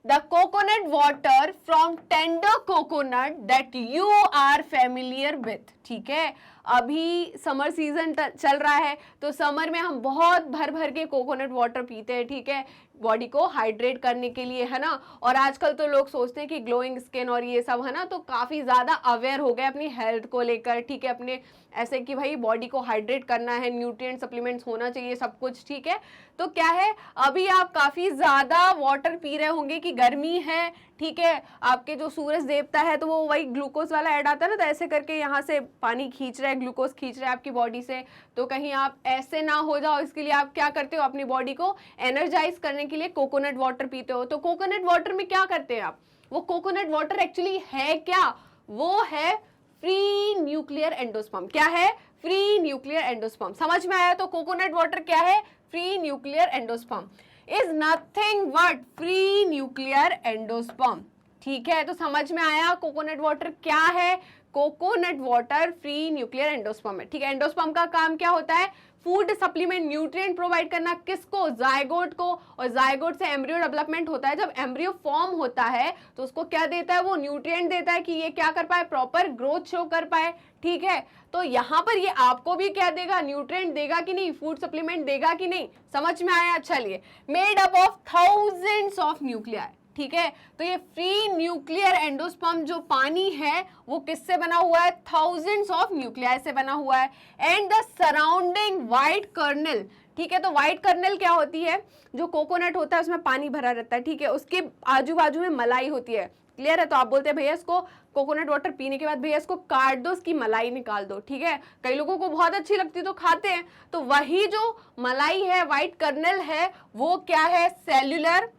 the coconut water from tender coconut that you are familiar with. ठीक है, अभी समर सीजन चल रहा है, तो समर में हम बहुत भर भर के कोकोनट वाटर पीते हैं। ठीक है, बॉडी को हाइड्रेट करने के लिए, है ना। और आजकल तो लोग सोचते हैं कि ग्लोइंग स्किन और ये सब, है ना, तो काफ़ी ज़्यादा अवेयर हो गए अपनी हेल्थ को लेकर। ठीक है, अपने ऐसे कि भाई बॉडी को हाइड्रेट करना है, न्यूट्रिएंट सप्लीमेंट्स होना चाहिए, सब कुछ। ठीक है, तो क्या है, अभी आप काफ़ी ज़्यादा वाटर पी रहे होंगे कि गर्मी है। ठीक है, आपके जो सूरज देवता है तो वो वही ग्लूकोज वाला ऐड आता है ना, तो ऐसे करके यहाँ से पानी खींच रहा है, ग्लूकोज खींच रहा है आपकी बॉडी से। तो कहीं आप ऐसे ना हो जाओ, इसके लिए आप क्या करते हो? अपनी बॉडी को एनर्जाइज करने के लिए कोकोनट वाटर पीते हो। तो कोकोनट वाटर में क्या करते हैं आप? वो कोकोनट वाटर एक्चुअली है क्या? वो है फ्री न्यूक्लियर एंडोस्पर्म। क्या है? Free nuclear endosperm. समझ में आया? तो कोकोनट वाटर क्या है? Free nuclear endosperm is nothing but free nuclear endosperm. ठीक है, तो समझ में आया कोकोनट वाटर क्या है? Coconut water free nuclear endosperm है। ठीक है, एंडोस्पर्म का काम क्या होता है? फूड सप्लीमेंट, न्यूट्रिएंट प्रोवाइड करना। किसको? जायगोट को। और जायगोट से एम्ब्रियो डेवलपमेंट होता है। जब एम्ब्रियो फॉर्म होता है तो उसको क्या देता है? वो न्यूट्रिएंट देता है कि ये क्या कर पाए? प्रॉपर ग्रोथ शो कर पाए। ठीक है, तो यहाँ पर ये आपको भी क्या देगा? न्यूट्रिएंट देगा कि नहीं? फूड सप्लीमेंट देगा कि नहीं? समझ में आया? चलिए, made up of thousands of nuclei. ठीक है, तो ये फ्री न्यूक्लियर एंडोस्पर्म जो पानी है वो किससे बना हुआ है? थाउजेंड्स ऑफ न्यूक्लियाई से बना हुआ है। And the surrounding white kernel. ठीक है, तो व्हाइट कर्नल क्या होती है? जो कोकोनट होता है उसमें पानी भरा रहता है। ठीक है, उसके आजू बाजू में मलाई होती है। क्लियर है? तो आप बोलते हैं भैया इसको कोकोनट वाटर पीने के बाद भैया इसको काट दो, इसकी मलाई निकाल दो। ठीक है, कई लोगों को बहुत अच्छी लगती है तो खाते हैं। तो वही जो मलाई है, व्हाइट कर्नल है, वो क्या है? सेल्यूलर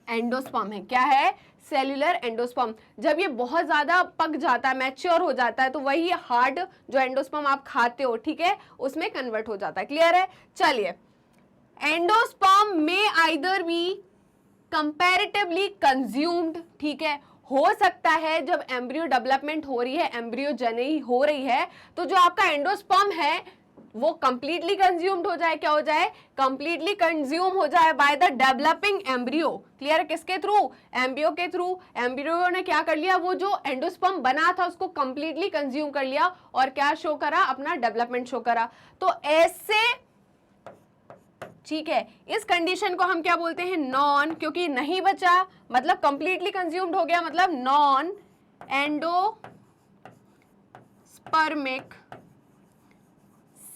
एंडोस्पर्म है। क्या है? Cellular endosperm. जब ये बहुत ज्यादा पक जाता है, मैच्योर हो जाता है, तो वही हार्ड जो एंडोस्पर्म आप खाते हो, ठीक है, उसमें कन्वर्ट हो जाता है। क्लियर है? चलिए, एंडोस्पर्म में आइदर बी कंपैरेटिवली कंज्यूम्ड। ठीक है, हो सकता है जब एम्ब्रियो डेवलपमेंट हो रही है, एम्ब्रियो जनी हो रही है, तो जो आपका एंडोस्पर्म है वो कंप्लीटली कंज्यूम्ड हो जाए। क्या हो जाए? कंप्लीटली कंज्यूम हो जाए by the developing embryo. Clear? किसके थ्रू? एम्ब्रियो के थ्रू। एम्ब्रियो ने क्या कर लिया? वो जो एंडोस्पर्म बना था उसको कंप्लीटली कंज्यूम कर लिया और क्या शो करा? अपना डेवलपमेंट शो करा। तो ऐसे, ठीक है, इस कंडीशन को हम क्या बोलते हैं? नॉन, क्योंकि नहीं बचा मतलब कंप्लीटली कंज्यूम्ड हो गया, मतलब नॉन एंडोस्पर्मिक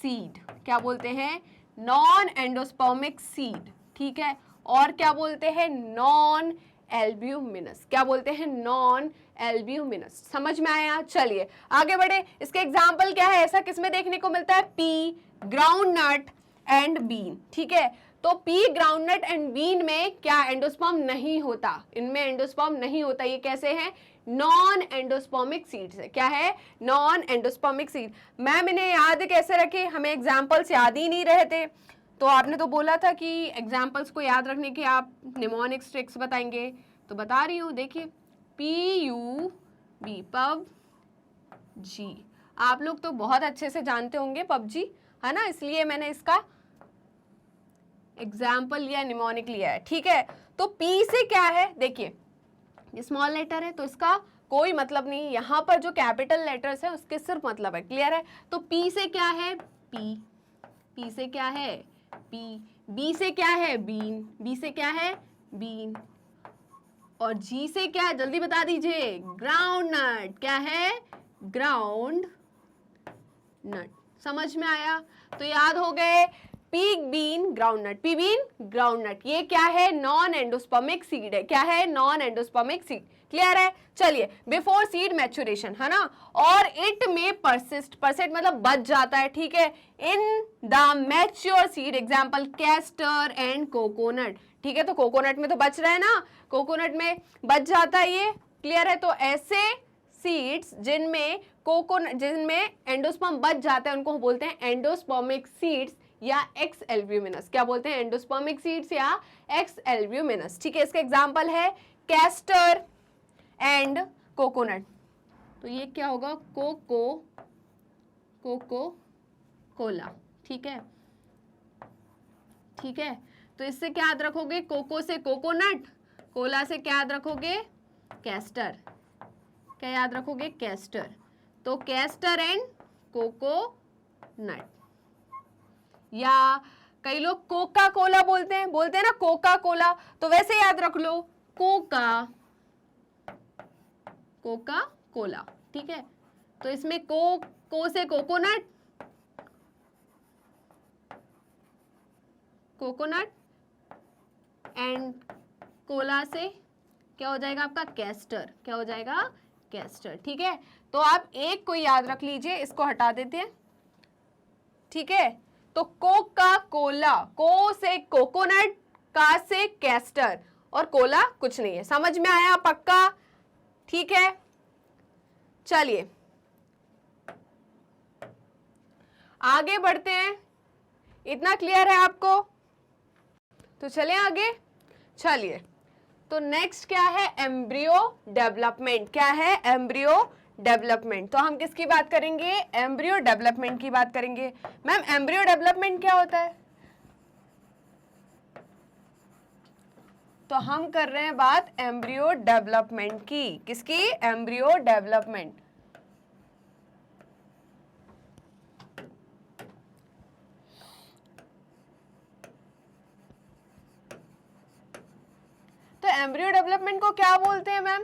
सीड। क्या बोलते हैं? Non endospermic seed. ठीक है, और क्या बोलते हैं? Non albuminous. क्या बोलते हैं? Non albuminous. समझ में आया? चलिए आगे बढ़े। इसके एग्जाम्पल क्या है? ऐसा किसमें देखने को मिलता है? Pea, groundnut and bean. ठीक है, तो पी, ग्राउंडनट एंड बीन में क्या एंडोस्पर्म नहीं होता? इनमें एंडोस्पर्म नहीं होता। ये कैसे हैं? नॉन एंडोस्पर्मिक सीड्स है। क्या है? Non endospermic seed. मैम इन्हें याद कैसे रखे, हमें एग्जाम्पल्स याद ही नहीं रहे थे, तो आपने तो बोला था कि एग्जाम्पल्स को याद रखने के आप निमोनिक्स ट्रिक्स बताएंगे, तो बता रही हूँ। देखिए PUB PUBG, आप लोग तो बहुत अच्छे से जानते होंगे PUBG, है ना, इसलिए मैंने इसका एग्जाम्पल लिया, निमोनिक लिया है। ठीक है, तो P से क्या है, देखिए स्मॉल लेटर है तो इसका कोई मतलब नहीं, यहाँ पर जो कैपिटल लेटर्स है उसके सिर्फ मतलब है। क्लियर है? तो P से क्या है? P से क्या है? P। B से क्या है? बीन। B से क्या है? बीन। और G से क्या है, जल्दी बता दीजिए? Groundnut. क्या है? Groundnut. समझ में आया? तो याद हो गए, pea bean groundnut, pea bean groundnut, ये क्या है? नॉन एंडोस्पर्मिक सीड है। क्या है? Non endospermic seed. क्लियर है? चलिए, बिफोर सीड मैच्योरेशन, है ना, और इट में परसिस्ट, परसिस्ट मतलब बच जाता है। ठीक है, in the mature seed, example castor and coconut. ठीक है, तो कोकोनट में तो बच रहा है ना, कोकोनट में बच जाता है ये। क्लियर है? तो ऐसे सीड्स जिनमें एंडोस्पर्म बच जाता है उनको बोलते हैं एंडोस्पर्मिक सीड्स या एक्स एल्ब्यूमिनस। क्या बोलते हैं? एंडोस्पर्मिक सीड्स या एक्स एल्ब्यूमिनस। ठीक है, इसका एग्जांपल है कैस्टर एंड कोकोनट। तो ये क्या होगा? Coca Cola. ठीक है, ठीक है, तो इससे क्या याद रखोगे? कोको से कोकोनट, कोला से क्या याद रखोगे? कैस्टर। क्या याद रखोगे? कैस्टर। तो कैस्टर एंड कोकोनट। या कई लोग कोका कोला बोलते हैं ना, कोका कोला, तो वैसे याद रख लो, कोका कोला। ठीक है, तो इसमें को से कोकोनट एंड कोला से क्या हो जाएगा आपका? कैस्टर। क्या हो जाएगा? कैस्टर। ठीक है, तो आप एक को याद रख लीजिए, इसको हटा देते हैं। ठीक है, तो कोका कोला, को से कोकोनट, का से कैस्टर, और कोला कुछ नहीं है। समझ में आया? पक्का? ठीक है, चलिए आगे बढ़ते हैं। इतना क्लियर है आपको? तो चलें आगे। चलिए, तो नेक्स्ट क्या है? Embryo development. क्या है? Embryo development. तो हम किसकी बात करेंगे? एम्ब्रियो डेवलपमेंट की बात करेंगे। मैम एम्ब्रियो डेवलपमेंट क्या होता है? तो हम कर रहे हैं बात एम्ब्रियो डेवलपमेंट की। किसकी? Embryo development. तो एम्ब्रियो डेवलपमेंट को क्या बोलते हैं मैम?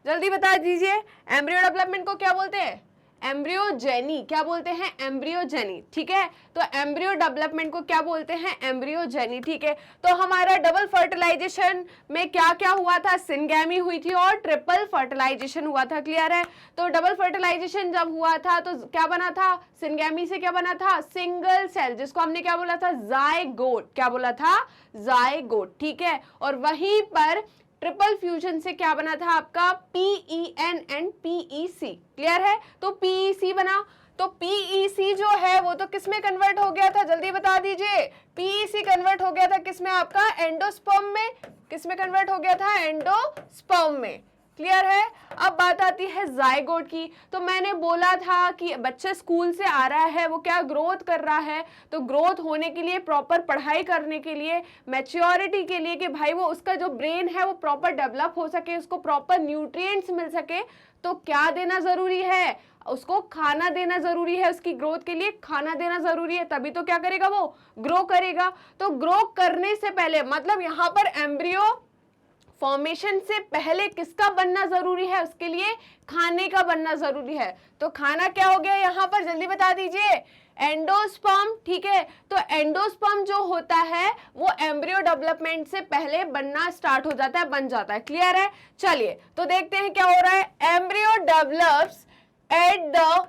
जल्दी बता दीजिए, एम्ब्रियो डेवलपमेंट को क्या बोलते हैं? एम्ब्रियोजेनी। क्या बोलते हैं? एम्ब्रियोजेनी। ठीक है, तो एम्ब्रियो डेवलपमेंट को क्या बोलते हैं? एम्ब्रियोजेनी। ठीक है, तो हमारा डबल फर्टिलाइजेशन में क्या क्या हुआ था? सिनगैमी हुई थी और ट्रिपल फर्टिलाइजेशन हुआ था। क्लियर है? तो डबल फर्टिलाइजेशन जब हुआ था तो क्या बना था? सिनगैमी से क्या बना था? सिंगल सेल, जिसको हमने क्या बोला था? जायगोट। क्या बोला था? जायगोट। ठीक है, और वहीं पर ट्रिपल फ्यूजन से क्या बना था आपका? PEN and PEC। क्लियर है? तो PEC बना। तो PEC जो है वो तो किस में कन्वर्ट हो गया था? जल्दी बता दीजिए। PEC कन्वर्ट हो गया था किस में आपका? एंडोस्पर्म में। किस में कन्वर्ट हो गया था? एंडोस्पर्म में। क्लियर है? अब बात आती है जायगोट की। तो मैंने बोला था कि बच्चे स्कूल से आ रहा है, वो क्या ग्रोथ कर रहा है, तो ग्रोथ होने के लिए, प्रॉपर पढ़ाई करने के लिए, मैच्योरिटी के लिए, कि भाई वो उसका जो ब्रेन है वो प्रॉपर डेवलप हो सके, उसको प्रॉपर न्यूट्रिएंट्स मिल सके, तो क्या देना जरूरी है? उसको खाना देना जरूरी है। उसकी ग्रोथ के लिए खाना देना जरूरी है, तभी तो क्या करेगा? वो ग्रो करेगा। तो ग्रो करने से पहले, मतलब यहाँ पर एम्ब्रियो फॉर्मेशन से पहले किसका बनना जरूरी है? उसके लिए खाने का बनना जरूरी है। तो खाना क्या हो गया यहाँ पर? जल्दी बता दीजिए। एंडोस्पर्म। ठीक है, तो एंडोस्पर्म जो होता है वो एम्ब्रियो डेवलपमेंट से पहले बनना स्टार्ट हो जाता है, बन जाता है। क्लियर है? चलिए तो देखते हैं क्या हो रहा है। Embryo develops at the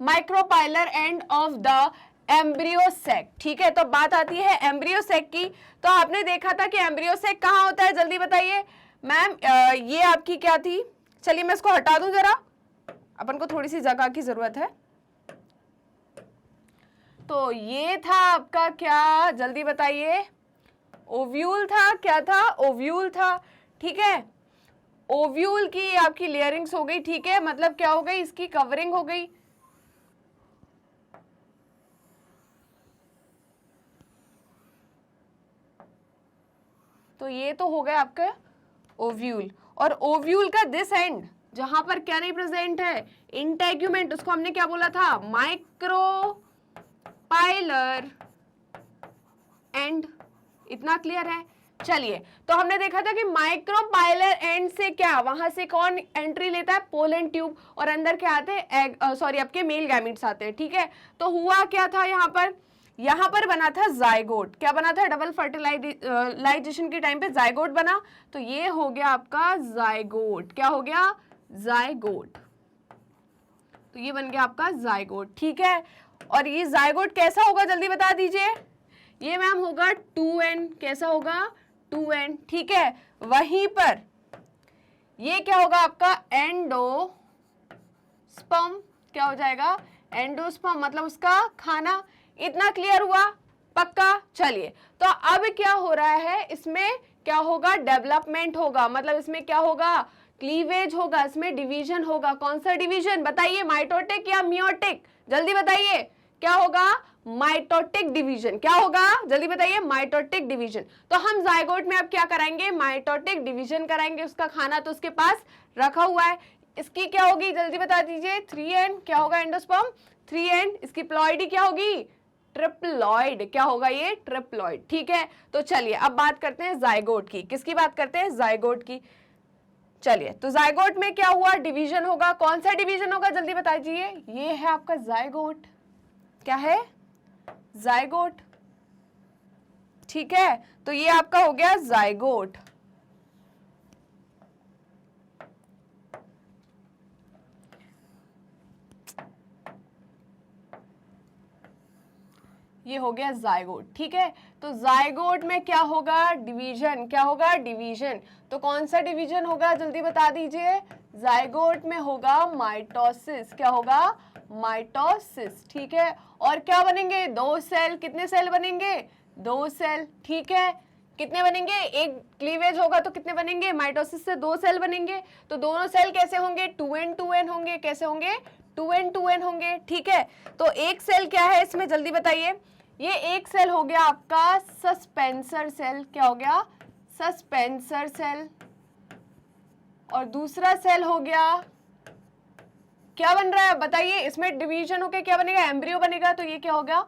micropylar end of the embryo sac. ठीक है, तो बात आती है एम्ब्रियो सेक की। तो आपने देखा था कि एम्ब्रियो सेक कहाँ होता है? जल्दी बताइए। मैम ये आपकी क्या थी, चलिए मैं इसको हटा दूं जरा, अपन को थोड़ी सी जगह की जरूरत है। तो ये था आपका क्या, जल्दी बताइए, ओव्यूल था, क्या था, ओव्यूल था, ठीक है। ओव्यूल की आपकी लेयरिंग्स हो गई, ठीक है, मतलब क्या हो गई, इसकी कवरिंग हो गई। तो ये तो हो गया आपका ओव्यूल, और ओव्यूल का दिस एंड जहां पर क्या नहीं प्रेजेंट है, इंटेग्यूमेंट, उसको हमने क्या बोला था, माइक्रोपाइलर एंड। इतना क्लियर है। चलिए, तो हमने देखा था कि माइक्रोपाइलर एंड से क्या, वहां से कौन एंट्री लेता है, पोलन ट्यूब, और अंदर क्या आते हैं, सॉरी आपके मेल गैमीट्स आते हैं, ठीक है। तो हुआ क्या था यहाँ पर बना था जाइगोट, क्या बना था, डबल फर्टिलाइजेशन के टाइम पे जाइगोट बना, तो ये हो गया आपका जाइगोट, क्या हो गया, जाइगोट। तो ये बन गया आपका जाइगोट, ठीक है। और ये जाइगोट कैसा होगा, जल्दी बता दीजिए। ये मैम होगा 2n, कैसा होगा, 2n, ठीक है। वहीं पर ये क्या होगा आपका, एंडोस्पर्म, क्या हो जाएगा, एंडोस्पर्म, मतलब उसका खाना। इतना क्लियर हुआ, पक्का। चलिए, तो अब क्या हो रहा है, इसमें क्या होगा, डेवलपमेंट होगा, मतलब इसमें क्या होगा, क्लीवेज होगा, इसमें डिवीजन होगा। कौन सा डिवीजन बताइए, माइटोटिक या मियोटिक, जल्दी बताइए, क्या होगा, माइटोटिक डिवीजन, क्या होगा, जल्दी बताइए, माइटोटिक डिवीजन। तो हम जाइगोट में अब क्या कराएंगे, माइटोटिक डिवीजन कराएंगे, उसका खाना तो उसके पास रखा हुआ है। इसकी क्या होगी, जल्दी बता दीजिए, 3n, क्या होगा, एंडोस्पर्म 3n, इसकी प्लॉइडी क्या होगी, ट्रिप्लॉइड, क्या होगा ये, ट्रिप्लॉइड, ठीक है। तो चलिए अब बात करते हैं जाइगोट की, किसकी बात करते हैं, जाइगोट की। चलिए, तो जाइगोट में क्या हुआ, डिवीजन होगा, कौन सा डिवीजन होगा, जल्दी बता दीजिए। ये है आपका जाइगोट, क्या है, जाइगोट, ठीक है। तो ये आपका हो गया जाइगोट। ये हो गया जाइगोट, ठीक है। तो जाइगोट में क्या होगा, डिवीजन, क्या होगा, डिवीजन। तो कौन सा डिवीजन होगा, जल्दी बता दीजिए। जाइगोट में होगा माइटोसिस, क्या होगा, माइटोसिस, ठीक है। और क्या बनेंगे, 2 सेल, कितने सेल बनेंगे, 2 सेल, ठीक है। कितने बनेंगे, एक क्लीवेज होगा तो कितने बनेंगे, माइटोसिस से 2 सेल बनेंगे। तो दोनों सेल कैसे होंगे, 2n 2n होंगे, कैसे होंगे, 2n 2n होंगे, ठीक है। तो एक सेल क्या है इसमें, जल्दी बताइए। ये एक सेल हो गया आपका सस्पेंसर सेल, क्या हो गया, सस्पेंसर सेल। और दूसरा सेल हो गया, क्या बन रहा है बताइए, इसमें डिवीजन होके क्या बनेगा, एम्ब्रियो बनेगा। तो ये क्या होगा,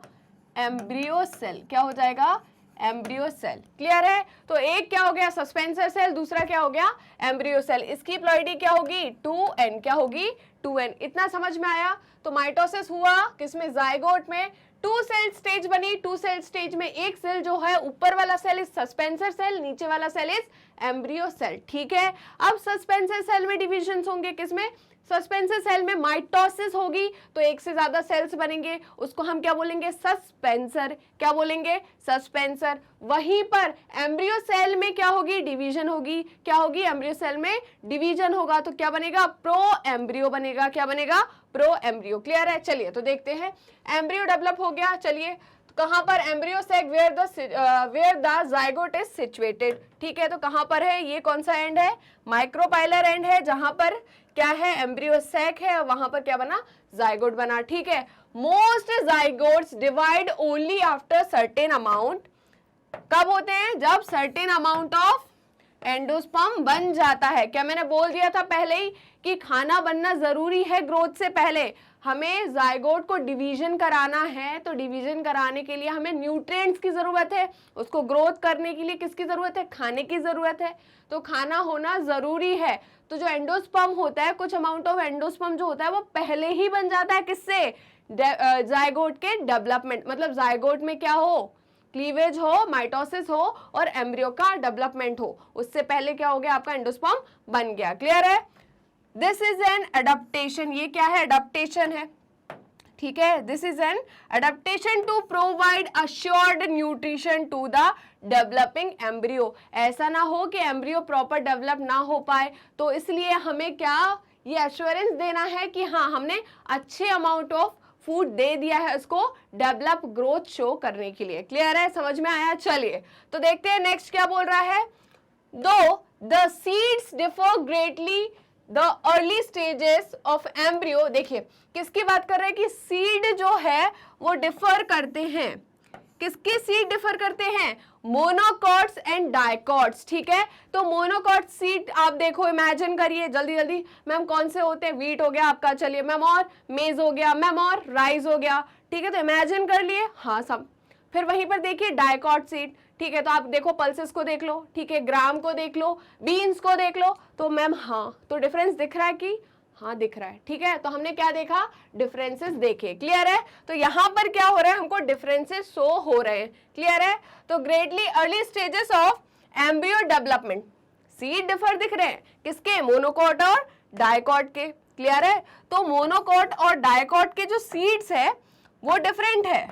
एम्ब्रियो सेल, क्या हो जाएगा, एम्ब्रियो सेल, क्लियर है। तो एक क्या हो गया, सस्पेंसर सेल, दूसरा क्या हो गया, एम्ब्रियो सेल। इसकी प्लॉइडी क्या होगी, 2n, क्या होगी, 2n। इतना समझ में आया। तो माइटोसिस हुआ किसमें, जाइगोट में। 2 सेल स्टेज बनी, 2 सेल स्टेज में एक सेल जो है, ऊपर वाला सेल इज सस्पेंसर सेल, नीचे वाला सेल इज एम्ब्रियो सेल, ठीक है। अब सस्पेंसर सेल में डिविजन होंगे, किसमें, सस्पेंसर सेल में माइटोसिस होगी तो एक से ज्यादा सेल्स बनेंगे, उसको हम क्या बोलेंगे, सस्पेंसर, क्या बोलेंगे, सस्पेंसर। वहीं पर एम्ब्रियो सेल में क्या होगी, डिवीजन होगी, क्या होगी, एम्ब्रियो सेल में डिवीजन होगा तो क्या बनेगा, प्रो एम्ब्रियो बनेगा, क्या बनेगा, प्रो एम्ब्रियो, क्लियर है। चलिए तो देखते हैं, एम्ब्रियो डेवलप हो गया। चलिए कहां पर, embryo sac where the zygote is situated, ठीक है। तो कहां पर है, ये कौन सा एंड है, माइक्रोपाइलर एंड है, जहां पर क्या है, एम्ब्रियो सेक है, और वहां पर क्या बना, जाइगोट बना, ठीक है। Most zygotes divide only after certain amount, कब होते हैं, जब सर्टेन अमाउंट ऑफ एंडोस्पर्म बन जाता है। क्या मैंने बोल दिया था पहले ही कि खाना बनना जरूरी है ग्रोथ से पहले। हमें जाइगोट को डिवीजन कराना है, तो डिवीजन कराने के लिए हमें न्यूट्रिएंट्स की जरूरत है, उसको ग्रोथ करने के लिए किसकी जरूरत है, खाने की जरूरत है। तो खाना होना जरूरी है। तो जो एंडोस्पर्म होता है, कुछ अमाउंट ऑफ एंडोस्पर्म जो होता है वो पहले ही बन जाता है, किससे, जाइगोट के डेवलपमेंट, मतलब जाइगोट में क्या हो, क्लीवेज हो, माइटोसिस हो और एम्ब्रियो का डेवलपमेंट हो, उससे पहले क्या हो गया, आपका एंडोस्पर्म बन गया, क्लियर है। दिस इज एन एडाप्टेशन, ये क्या है, एडाप्टेशन है। ठीक है, this is an adaptation to provide assured nutrition to the developing embryo. ऐसा ना हो कि एम्ब्रियो प्रॉपर डेवलप ना हो पाए, तो इसलिए हमें क्या ये एश्योरेंस देना है कि हाँ हमने अच्छे अमाउंट ऑफ फूड दे दिया है उसको डेवलप ग्रोथ शो करने के लिए। क्लियर है, समझ में आया? चलिए तो देखते हैं नेक्स्ट क्या बोल रहा है। दो the seeds differ greatly the early stages of embryo. देखिए किसकी बात कर रहे हैं कि सीड जो है वो डिफर करते हैं। किसके सीड डिफर करते हैं? Monocots and dicots. ठीक है, तो मोनोकॉट सीड आप देखो, इमेजिन करिए जल्दी जल्दी। मैम कौन से होते हैं? वीट हो गया आपका, चलिए मैम, और मेज हो गया मैम, और राइस हो गया। ठीक है, तो इमेजिन कर लिए हाँ सब। फिर वहीं पर देखिए डाइकॉट सीड। ठीक है, तो आप देखो पल्सेस को देख लो, ठीक है, ग्राम को देख लो, बीन्स को देख लो, तो मैम हाँ, तो डिफरेंस दिख रहा है कि हाँ दिख रहा है। ठीक है, तो हमने क्या देखा? डिफरेंसेस देखे। क्लियर है, तो यहां पर क्या हो रहा है? हमको डिफरेंसेस शो हो रहे हैं। क्लियर है, तो greatly early stages of embryo development seed differ दिख रहे हैं। किसके? मोनोकॉट और डाइकॉट के। क्लियर है, तो मोनोकॉट और डाइकॉट के जो सीड्स है वो डिफरेंट है।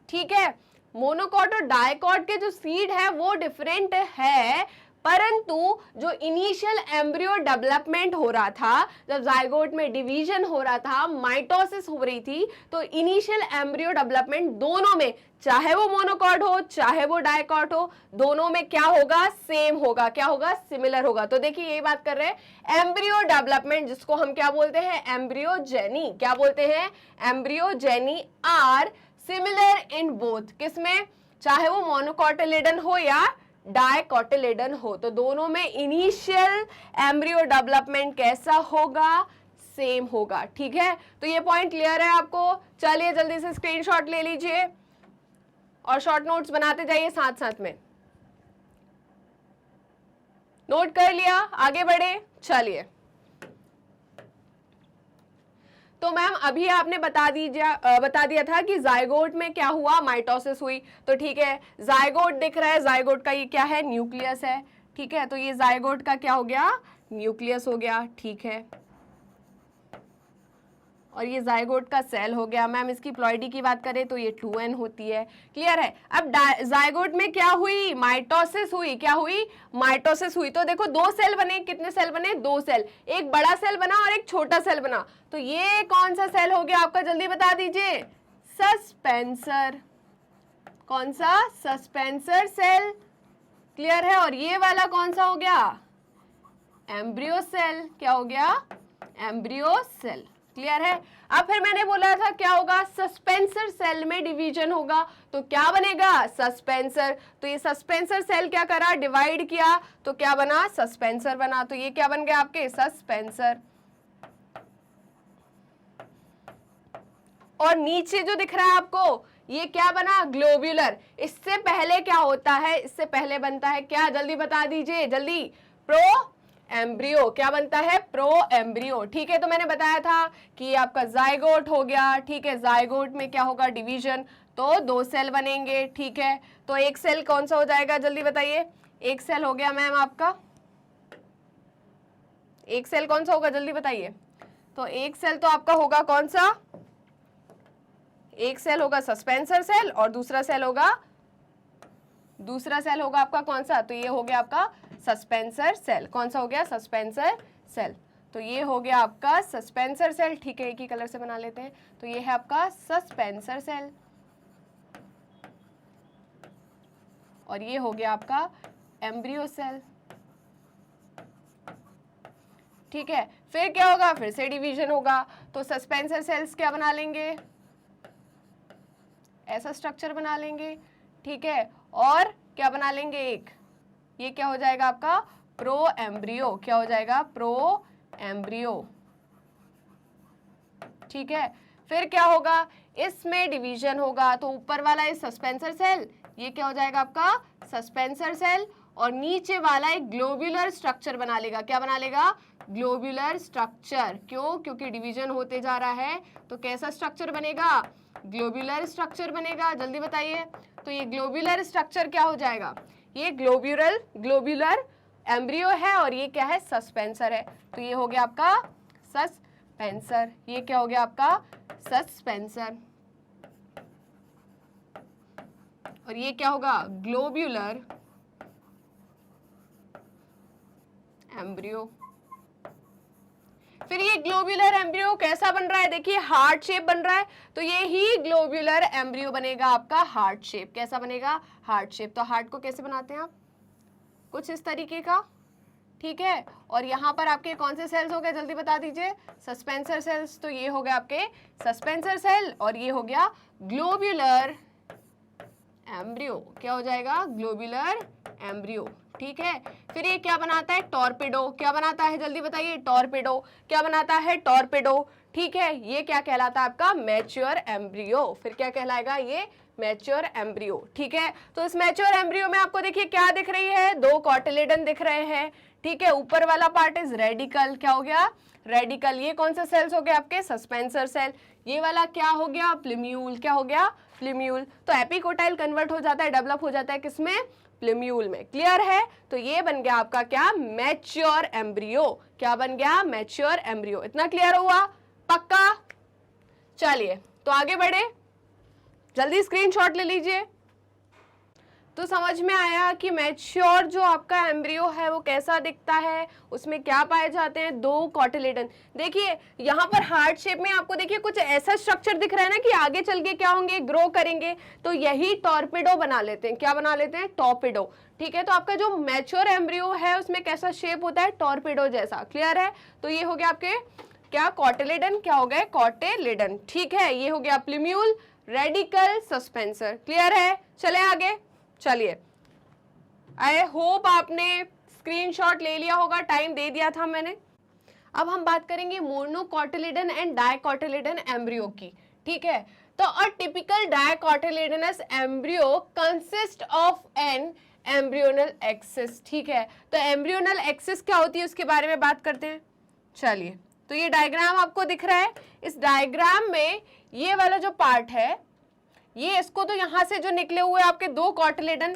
ठीक है, मोनोकॉट और डाइकॉट के जो सीड है वो डिफरेंट है, परंतु जो इनिशियल एम्ब्रियो डेवलपमेंट हो रहा था, जब जाइगोट में डिवीजन हो रहा था, माइटोसिस हो रही थी, तो इनिशियल एम्ब्रियो डेवलपमेंट दोनों में, चाहे वो मोनोकॉट हो चाहे वो डाइकॉट हो, दोनों में क्या होगा? सेम होगा। क्या होगा? सिमिलर होगा। तो देखिए यही बात कर रहे हैं, एम्ब्रियो डेवलपमेंट जिसको हम क्या बोलते हैं? एम्ब्रियोजेनी। क्या बोलते हैं? Embryogeny are similar in both. किसमें? चाहे वो मोनोकॉटिलिडन हो या डाइकॉटिलिडन हो, तो दोनों में इनिशियल एम्ब्रियो डेवलपमेंट कैसा होगा? सेम होगा। ठीक है, तो ये पॉइंट क्लियर है आपको? चलिए जल्दी से स्क्रीनशॉट ले लीजिए और शॉर्ट नोट्स बनाते जाइए साथ साथ में। नोट कर लिया? आगे बढ़े, चलिए। तो मैम अभी आपने बता दिया था कि जाइगोट में क्या हुआ? माइटोसिस हुई। तो ठीक है, जाइगोट दिख रहा है, जाइगोट का ये क्या है? न्यूक्लियस है। ठीक है, तो ये जाइगोट का क्या हो गया? न्यूक्लियस हो गया। ठीक है, और ये जाइगोट का सेल हो गया। मैम इसकी प्लॉइडी की बात करें तो ये 2n होती है। क्लियर है? अब जाइगोट में क्या हुई? माइटोसिस हुई। क्या हुई? माइटोसिस हुई। तो देखो दो सेल बने। कितने सेल बने? दो सेल। एक बड़ा सेल बना और एक छोटा सेल बना। तो ये कौन सा सेल हो गया आपका? जल्दी बता दीजिए। सस्पेंसर। कौन सा? Suspensor cell. क्लियर है, और ये वाला कौन सा हो गया? Embryo cell. क्या हो गया? Embryo cell. क्लियर है? अब फिर मैंने बोला था क्या होगा? सस्पेंसर सेल में डिवीजन होगा, तो क्या बनेगा? सस्पेंसर। तो ये सस्पेंसर सेल क्या करा? डिवाइड किया, तो क्या बना? सस्पेंसर बना। तो ये क्या बन गया आपके? सस्पेंसर। और नीचे जो दिख रहा है आपको, ये क्या बना? ग्लोब्यूलर। इससे पहले क्या होता है? इससे पहले बनता है क्या? जल्दी बता दीजिए, जल्दी। Pro embryo. क्या बनता है? Pro embryo. ठीक है, तो मैंने बताया था कि आपका जाइगोट हो गया। ठीक है, जाइगोट में क्या होगा? डिवीजन, तो दो सेल बनेंगे। ठीक है, तो एक सेल कौन सा हो जाएगा? जल्दी बताइए। एक सेल हो गया मैम आपका, एक सेल कौन सा होगा? जल्दी बताइए। तो एक सेल तो आपका होगा कौन सा? एक सेल होगा सस्पेंसर सेल, और दूसरा सेल होगा आपका कौन सा? तो ये हो गया आपका सस्पेंसर सेल। कौन सा हो गया? Suspensor cell. तो ये हो गया आपका सस्पेंसर सेल। ठीक है, एक ही कलर से बना लेते हैं। तो ये है आपका सस्पेंसर सेल, और ये हो गया आपका एम्ब्रियो सेल। ठीक है, फिर क्या होगा? फिर से डिवीजन होगा। तो सस्पेंसर सेल्स क्या बना लेंगे? ऐसा स्ट्रक्चर बना लेंगे। ठीक है, और क्या बना लेंगे? एक, ये क्या हो जाएगा आपका? Pro embryo. क्या हो जाएगा? Pro embryo. ठीक है, फिर क्या होगा? इसमें डिवीजन होगा, तो ऊपर वाला इस सस्पेंसर सेल, ये क्या हो जाएगा आपका? सस्पेंसर सेल, और नीचे वाला एक ग्लोब्यूलर स्ट्रक्चर बना लेगा। क्या बना लेगा? Globular structure. क्यों? क्योंकि डिवीजन होते जा रहा है, तो कैसा स्ट्रक्चर बनेगा? ग्लोब्यूलर स्ट्रक्चर बनेगा। जल्दी बताइए। तो ये ग्लोब्यूलर स्ट्रक्चर क्या हो जाएगा? ये ग्लोब्यूलर एम्ब्रियो है और ये क्या है, सस्पेंसर है। तो ये हो गया आपका सस्पेंसर, ये क्या हो गया आपका सस्पेंसर, और ये क्या होगा, ग्लोब्यूलर एम्ब्रियो। फिर ये ग्लोब्यूलर एम्ब्रियो कैसा बन रहा है, देखिए हार्ट शेप बन रहा है, तो ये ही ग्लोब्यूलर एम्ब्रियो बनेगा आपका हार्ट शेप। कैसा बनेगा, हार्ट शेप। तो हार्ट को कैसे बनाते हैं आप, कुछ इस तरीके का, ठीक है। और यहाँ पर आपके कौन से सेल्स हो गए, जल्दी बता दीजिए, सस्पेंसर सेल्स। तो ये हो गया आपके सस्पेंसर सेल और ये हो गया ग्लोब्यूलर एम्ब्रियो। क्या हो जाएगा, ग्लोब्यूलर एम्ब्रियो, ठीक है। फिर ये क्या बनाता है, टॉर्पेडो। क्या बनाता है, जल्दी बताइए, टॉर्पेडो। क्या बनाता है, टॉर्पेडो, ठीक है। ये क्या कहलाता है आपका, मैच्योर एम्ब्रियो। फिर क्या कहलाएगा, ये मैच्योर एम्ब्रियो, ठीक है। तो इस मैच्योर एम्ब्रियो में आपको देखिए क्या दिख रही है, 2 कॉटिलेडन दिख रहे हैं, ठीक है। ऊपर वाला पार्ट इज रेडिकल, क्या हो गया, रेडिकल। ये कौन से सेल्स हो गए आपके, सस्पेंसर सेल। ये वाला क्या हो गया, प्लिम्यूल। क्या हो गया, प्लिम्यूल। तो एपिकोटाइल कन्वर्ट हो जाता है, डेवलप हो जाता है किसमें, प्लिम्यूल में। क्लियर है। तो ये बन गया आपका क्या, मैच्योर एम्ब्रियो। क्या बन गया, मैच्योर एम्ब्रियो। इतना क्लियर हुआ, पक्का। चलिए तो आगे बढ़े, जल्दी स्क्रीनशॉट ले लीजिए। तो समझ में आया कि मैच्योर जो आपका एम्ब्रियो है वो कैसा दिखता है, उसमें क्या पाए जाते हैं, 2 कॉटिलेडन। देखिए यहाँ पर हार्ट शेप में आपको देखिए कुछ ऐसा स्ट्रक्चर दिख रहा है ना कि आगे चल के क्या होंगे, ग्रो करेंगे। तो यही टॉर्पेडो बना लेते हैं। क्या बना लेते हैं, टॉर्पेडो, ठीक है। तो आपका जो मैच्योर एम्ब्रियो है उसमें कैसा शेप होता है, टॉर्पेडो जैसा। क्लियर है। तो ये हो गया आपके क्या, कॉटिलेडन। क्या हो गए, कॉटिलेडन, ठीक है। ये हो गया प्लिम्यूल, रेडिकल, सस्पेंसर। क्लियर है। चले आगे, चलिए। आई होप आपने स्क्रीनशॉट ले लिया होगा, टाइम दे दिया था मैंने। अब हम बात करेंगे मोनोकॉटिलेडन एंड डाइकॉटिलेडन एम्ब्रियो की, ठीक है। तो a typical dicotyledonous embryo consist of an embryonal axis, ठीक है। तो एम्ब्रियोनल एक्सिस क्या होती है उसके बारे में बात करते हैं। चलिए, तो ये डायग्राम आपको दिख रहा है। इस डायग्राम में ये वाला जो पार्ट है, ये इसको तो यहां से जो निकले हुए आपके 2 कॉटिलेडन,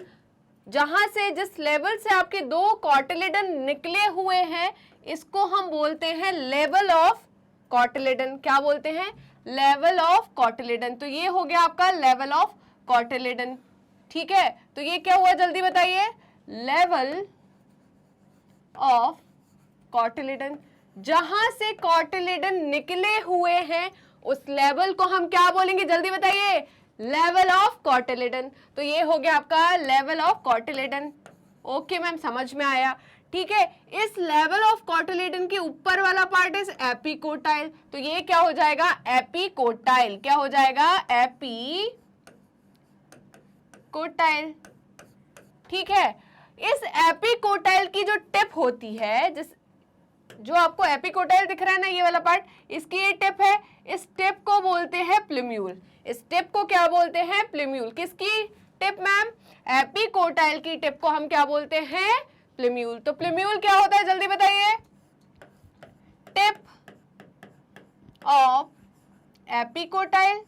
जहां से जिस लेवल से आपके 2 कॉटिलेडन निकले हुए हैं, इसको हम बोलते हैं लेवल ऑफ कॉटिलेडन। क्या बोलते हैं, लेवल ऑफ कॉटिलेडन। तो ये हो गया आपका लेवल ऑफ कॉटिलेडन, ठीक है। तो ये क्या हुआ, जल्दी बताइए, लेवल ऑफ कॉटिलेडन। जहां से कॉटिलेडन निकले हुए हैं उस लेवल को हम क्या बोलेंगे, जल्दी बताइए, लेवल ऑफ कॉटिलेडन। तो ये हो गया आपका level of cotyledon. Okay ma'am, समझ में आया, ठीक है। इस लेवल ऑफ कॉटिलेडन के ऊपर वाला पार्ट इज एपिकोटाइल। तो ये क्या हो जाएगा, एपिकोटाइल। क्या हो जाएगा, एपिकोटाइल, ठीक है। इस एपिकोटाइल की जो टिप होती है, जिस जो आपको एपिकोटाइल दिख रहा है ना, ये वाला पार्ट, इसकी ये टिप है, इस टिप को बोलते हैं प्लिम्यूल। इस टिप को क्या बोलते हैं, प्लिम्यूल। किसकी टिप मैम, एपिकोटाइल की टिप को हम क्या बोलते हैं, प्लिम्यूल। तो प्लिम्यूल क्या होता है, जल्दी बताइए, टिप ऑफ एपिकोटाइल।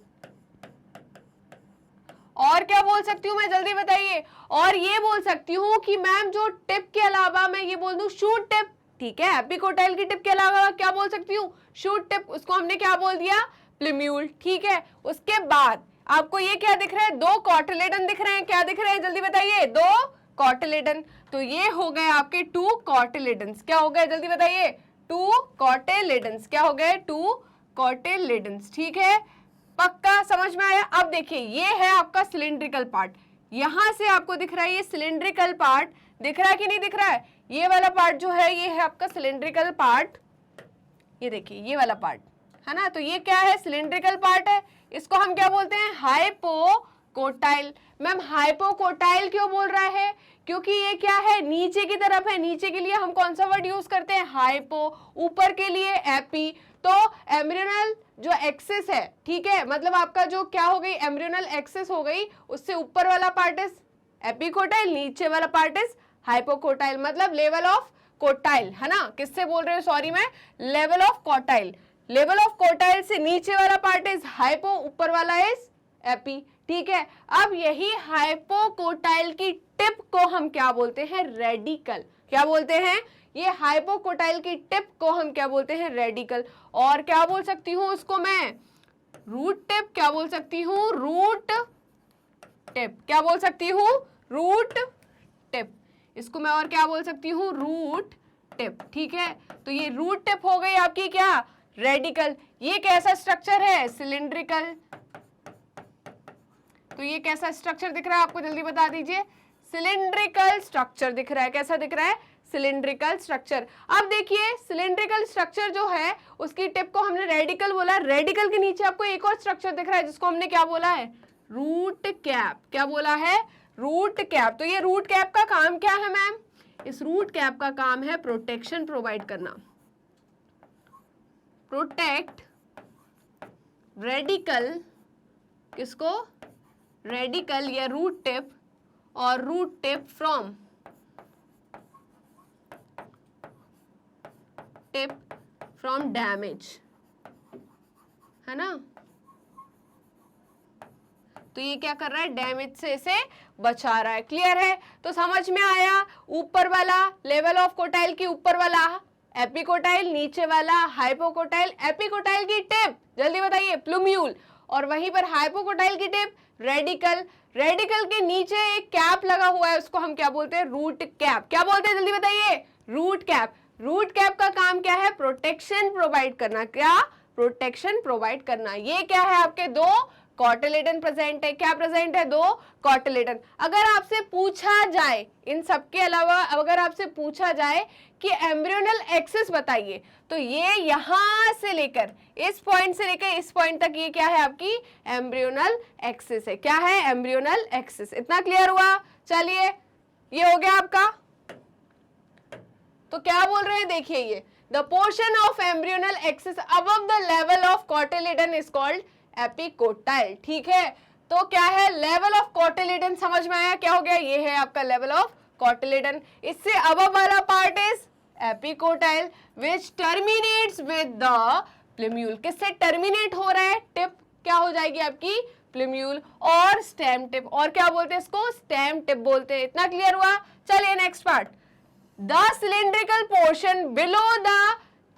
और क्या बोल सकती हूं मैं, जल्दी बताइए। और ये बोल सकती हूं कि मैम जो टिप के अलावा मैं ये बोल दूं शूट टिप, ठीक है। एपिकोटाइल की टिप के अलावा क्या बोल सकती हूँ, शूट टिप। उसको हमने क्या बोल दिया, प्लिम्यूल, ठीक है। उसके बाद आपको ये क्या दिख रहा है, 2 कॉटिलेडन दिख रहे हैं। क्या दिख रहे हैं, जल्दी बताइए, 2 कॉटिलेडन। तो ये हो गए आपके 2 कॉटिलेडन्स। क्या हो गए, जल्दी बताइए, 2 कॉटिलेडन्स। क्या हो गए, 2 कॉटिलेडन्स, ठीक है। पक्का समझ में आया। अब देखिए, ये है आपका सिलिंड्रिकल पार्ट। यहां से आपको दिख रहा है ये सिलिंड्रिकल पार्ट, दिख रहा है कि नहीं दिख रहा है। ये वाला पार्ट जो है ये है आपका सिलिंड्रिकल पार्ट। ये देखिए ये वाला पार्ट है ना, तो ये क्या है, सिलिंड्रिकल पार्ट है। इसको हम क्या बोलते हैं, हाइपोकोटाइल। मैम हाइपोकोटाइल क्यों बोल रहा है, क्योंकि ये क्या है, नीचे की तरफ है। नीचे के लिए हम कौन सा वर्ड यूज करते हैं, हाइपो। ऊपर के लिए एपी। तो एम्ब्रियोनल जो एक्सिस है, ठीक है, मतलब आपका जो क्या हो गई, एम्ब्रियोनल एक्सिस हो गई, उससे ऊपर वाला पार्ट इज एपिकोटाइल, नीचे वाला पार्ट इज हाइपोकोटाइल, मतलब लेवल ऑफ कोटाइल, है ना। किससे बोल रहे हो, सॉरी मैं, level of quartile. Level of quartile से नीचे वाला पार्ट इज हाइपो, ऊपर वाला इज एपी, ठीक है। अब यही हाइपोकोटाइल की टिप को हम क्या बोलते हैं? रेडिकल। क्या बोलते हैं? ये हाइपोकोटाइल की टिप को हम क्या बोलते हैं? रेडिकल। और क्या बोल सकती हूँ उसको मैं? Root tip. क्या बोल सकती हूँ? Root tip. क्या बोल सकती हूँ? Root tip. इसको मैं और क्या बोल सकती हूँ? Root tip. ठीक है, तो ये रूट टिप हो गई आपकी क्या? रेडिकल। ये कैसा स्ट्रक्चर है? सिलिंड्रिकल। तो ये कैसा स्ट्रक्चर दिख रहा है आपको? जल्दी बता दीजिए। सिलिंड्रिकल स्ट्रक्चर दिख रहा है। कैसा दिख रहा है? Cylindrical structure. अब देखिए सिलिंड्रिकल स्ट्रक्चर जो है उसकी टिप को हमने रेडिकल बोला। रेडिकल के नीचे आपको एक और स्ट्रक्चर दिख रहा है जिसको हमने क्या बोला है? Root cap. क्या बोला है? Root cap. तो ये रूट कैप का काम क्या है मैम? इस रूट कैप का काम है प्रोटेक्शन प्रोवाइड करना। प्रोटेक्ट रेडिकल, किसको? रेडिकल या रूट टिप, और रूट टिप फ्रॉम डैमेज, है ना? तो ये क्या कर रहा है? डैमेज से इसे बचा रहा है। क्लियर है? तो समझ में आया? ऊपर वाला लेवल ऑफ कोटाइल की ऊपर वाला एपिकोटाइल, नीचे वाला हाइपोकोटाइल। एपिकोटाइल की टिप जल्दी बताइए? प्लूम्यूल। और वहीं पर हाइपोकोटाइल की टिप रेडिकल। रेडिकल के नीचे एक कैप लगा हुआ है, उसको हम क्या बोलते हैं? Root cap. क्या बोलते हैं? जल्दी बताइए। Root cap. रूट कैप का काम क्या है? प्रोटेक्शन प्रोवाइड करना। क्या? प्रोटेक्शन प्रोवाइड करना। ये क्या है? आपके दो कॉटिलेडन प्रेजेंट है। क्या प्रेजेंट है? दो कॉटिलेडन। अगर आपसे पूछा जाए इन सब के अलावा, अगर आपसे पूछा जाए कि एम्ब्रियोनल एक्सिस बताइए, तो ये यहां से लेकर इस पॉइंट से लेकर इस पॉइंट तक ये क्या है? आपकी एम्ब्रियोनल एक्सिस है। क्या है? Embryonal axis. इतना क्लियर हुआ? चलिए ये हो गया आपका। तो क्या बोल रहे हैं? देखिए ये the portion of embryonal axis above the level of cotyledon is called epicotyl. ठीक है, तो क्या है? Level of cotyledon. समझ में आया? क्या हो गया? ये है आपका लेवल ऑफ कॉटिलेडन। इससे अबव वाला part is epicotyl which terminates with the plumule. किससे टर्मिनेट हो रहा है? टिप क्या हो जाएगी आपकी? प्लूम्यूल और स्टेम टिप। और क्या बोलते हैं इसको? स्टेम टिप बोलते हैं। इतना क्लियर हुआ? चलिए next part. The cylindrical portion below the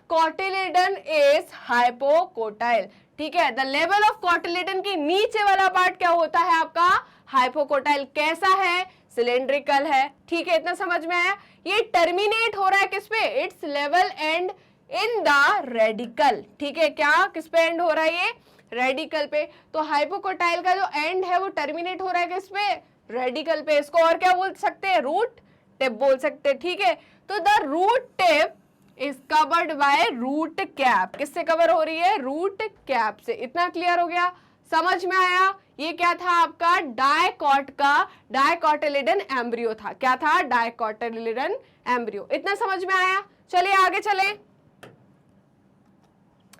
cotyledon is hypocotyl. ठीक है, द लेवल ऑफ कॉटिलेडन की नीचे वाला पार्ट क्या होता है आपका? हाइपोकोटाइल। कैसा है? सिलिंड्रिकल है। ठीक है, इतना समझ में आया? ये टर्मिनेट हो रहा है किस पे? It's level and in the radical. ठीक है, क्या किस पे एंड हो रहा है? ये रेडिकल पे। तो हाइपोकोटाइल का जो एंड है वो टर्मिनेट हो रहा है किस पे? रेडिकल पे। इसको और क्या बोल सकते हैं? रूट टिप बोल सकते हैं। ठीक है, तो the root tip is covered by root cap. किससे कवर हो रही है? रूट कैप से। इतना क्लियर हो गया? समझ में आया? ये क्या था आपका? डायकॉट का डायकॉटिलेडन एम्ब्रियो था। क्या था? डायकॉटिलेडन एम्ब्रियो। इतना समझ में आया? चलिए आगे चले।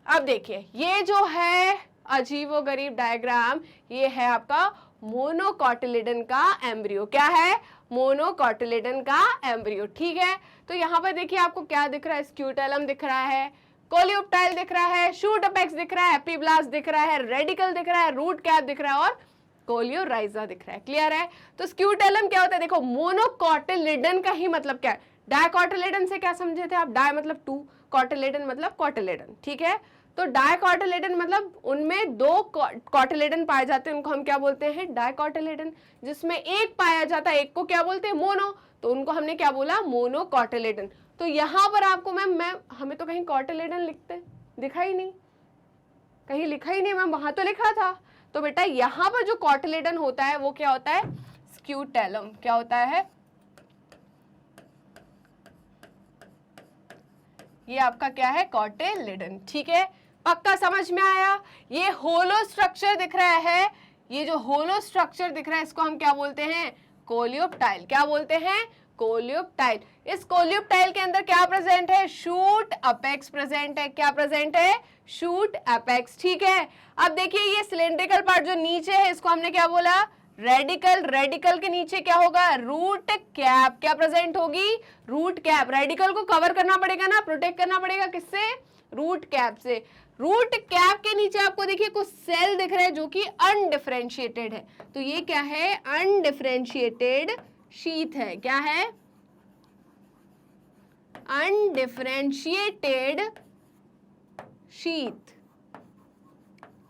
अब देखिए ये जो है अजीबोगरीब डायग्राम, ये है आपका मोनोकॉटिलेडन का एम्ब्रियो। क्या है? मोनोकॉटिलेडन का एम्ब्रियो। ठीक है, तो यहाँ पर देखिए आपको क्या दिख रहा है? स्क्यूटेलम दिख रहा है, कोलियोप्टाइल दिख रहा है, शूट अपेक्स दिख रहा है, एपिब्लास्ट दिख रहा है, रेडिकल दिख रहा है, रूट कैप दिख रहा है और कोलियोराइजा दिख रहा है। क्लियर है? तो स्क्यूटेलम क्या होता है? देखो मोनोकॉटिलेडन का ही मतलब क्या है? डायकॉटिलेडन से क्या समझे थे आप? डाय मतलब टू, कॉटिलेडन मतलब कॉटिलेडन। ठीक है, तो डायकॉटिलेडन मतलब उनमें दो कॉटिलेडन पाए जाते हैं, उनको हम क्या बोलते हैं? डायकॉटिलेडन। जिसमें एक पाया जाता है, एक को क्या बोलते हैं? मोनो, तो उनको हमने क्या बोला? मोनोकॉटिलेडन। तो यहां पर आपको मैम हमें तो कहीं कॉटिलेडन लिखते दिखा ही नहीं, कहीं लिखा ही नहीं मैम, वहां तो लिखा था। तो बेटा यहां पर जो कॉटिलेडन होता है वो क्या होता है? स्क्यूटेलम। क्या होता है? ये आपका क्या है? कॉटिलेडन। ठीक है, पक्का समझ में आया? ये होलो स्ट्रक्चर दिख रहा है, ये जो होलो स्ट्रक्चर दिख रहा है इसको हम क्या बोलते हैं? कोलियोप्टाइल। क्या बोलते हैं? कोलियोप्टाइल। इस कोलियोप्टाइल के अंदर क्या प्रेजेंट है? शूट अपेक्स प्रेजेंट है। क्या प्रेजेंट है? Shoot apex. ठीक है, अब देखिए ये सिलिंड्रिकल पार्ट जो नीचे है इसको हमने क्या बोला? रेडिकल। रेडिकल के नीचे क्या होगा? Root cap. क्या प्रेजेंट होगी? Root cap. रेडिकल को कवर करना पड़ेगा ना, प्रोटेक्ट करना पड़ेगा किससे? रूट कैप से। रूट कैप के नीचे आपको देखिए कुछ सेल दिख रहे हैं जो कि अनडिफरेंशिएटेड है, तो ये क्या है, अनडिफरेंशिएटेड शीथ है। क्या है, अनडिफरेंशिएटेड शीथ।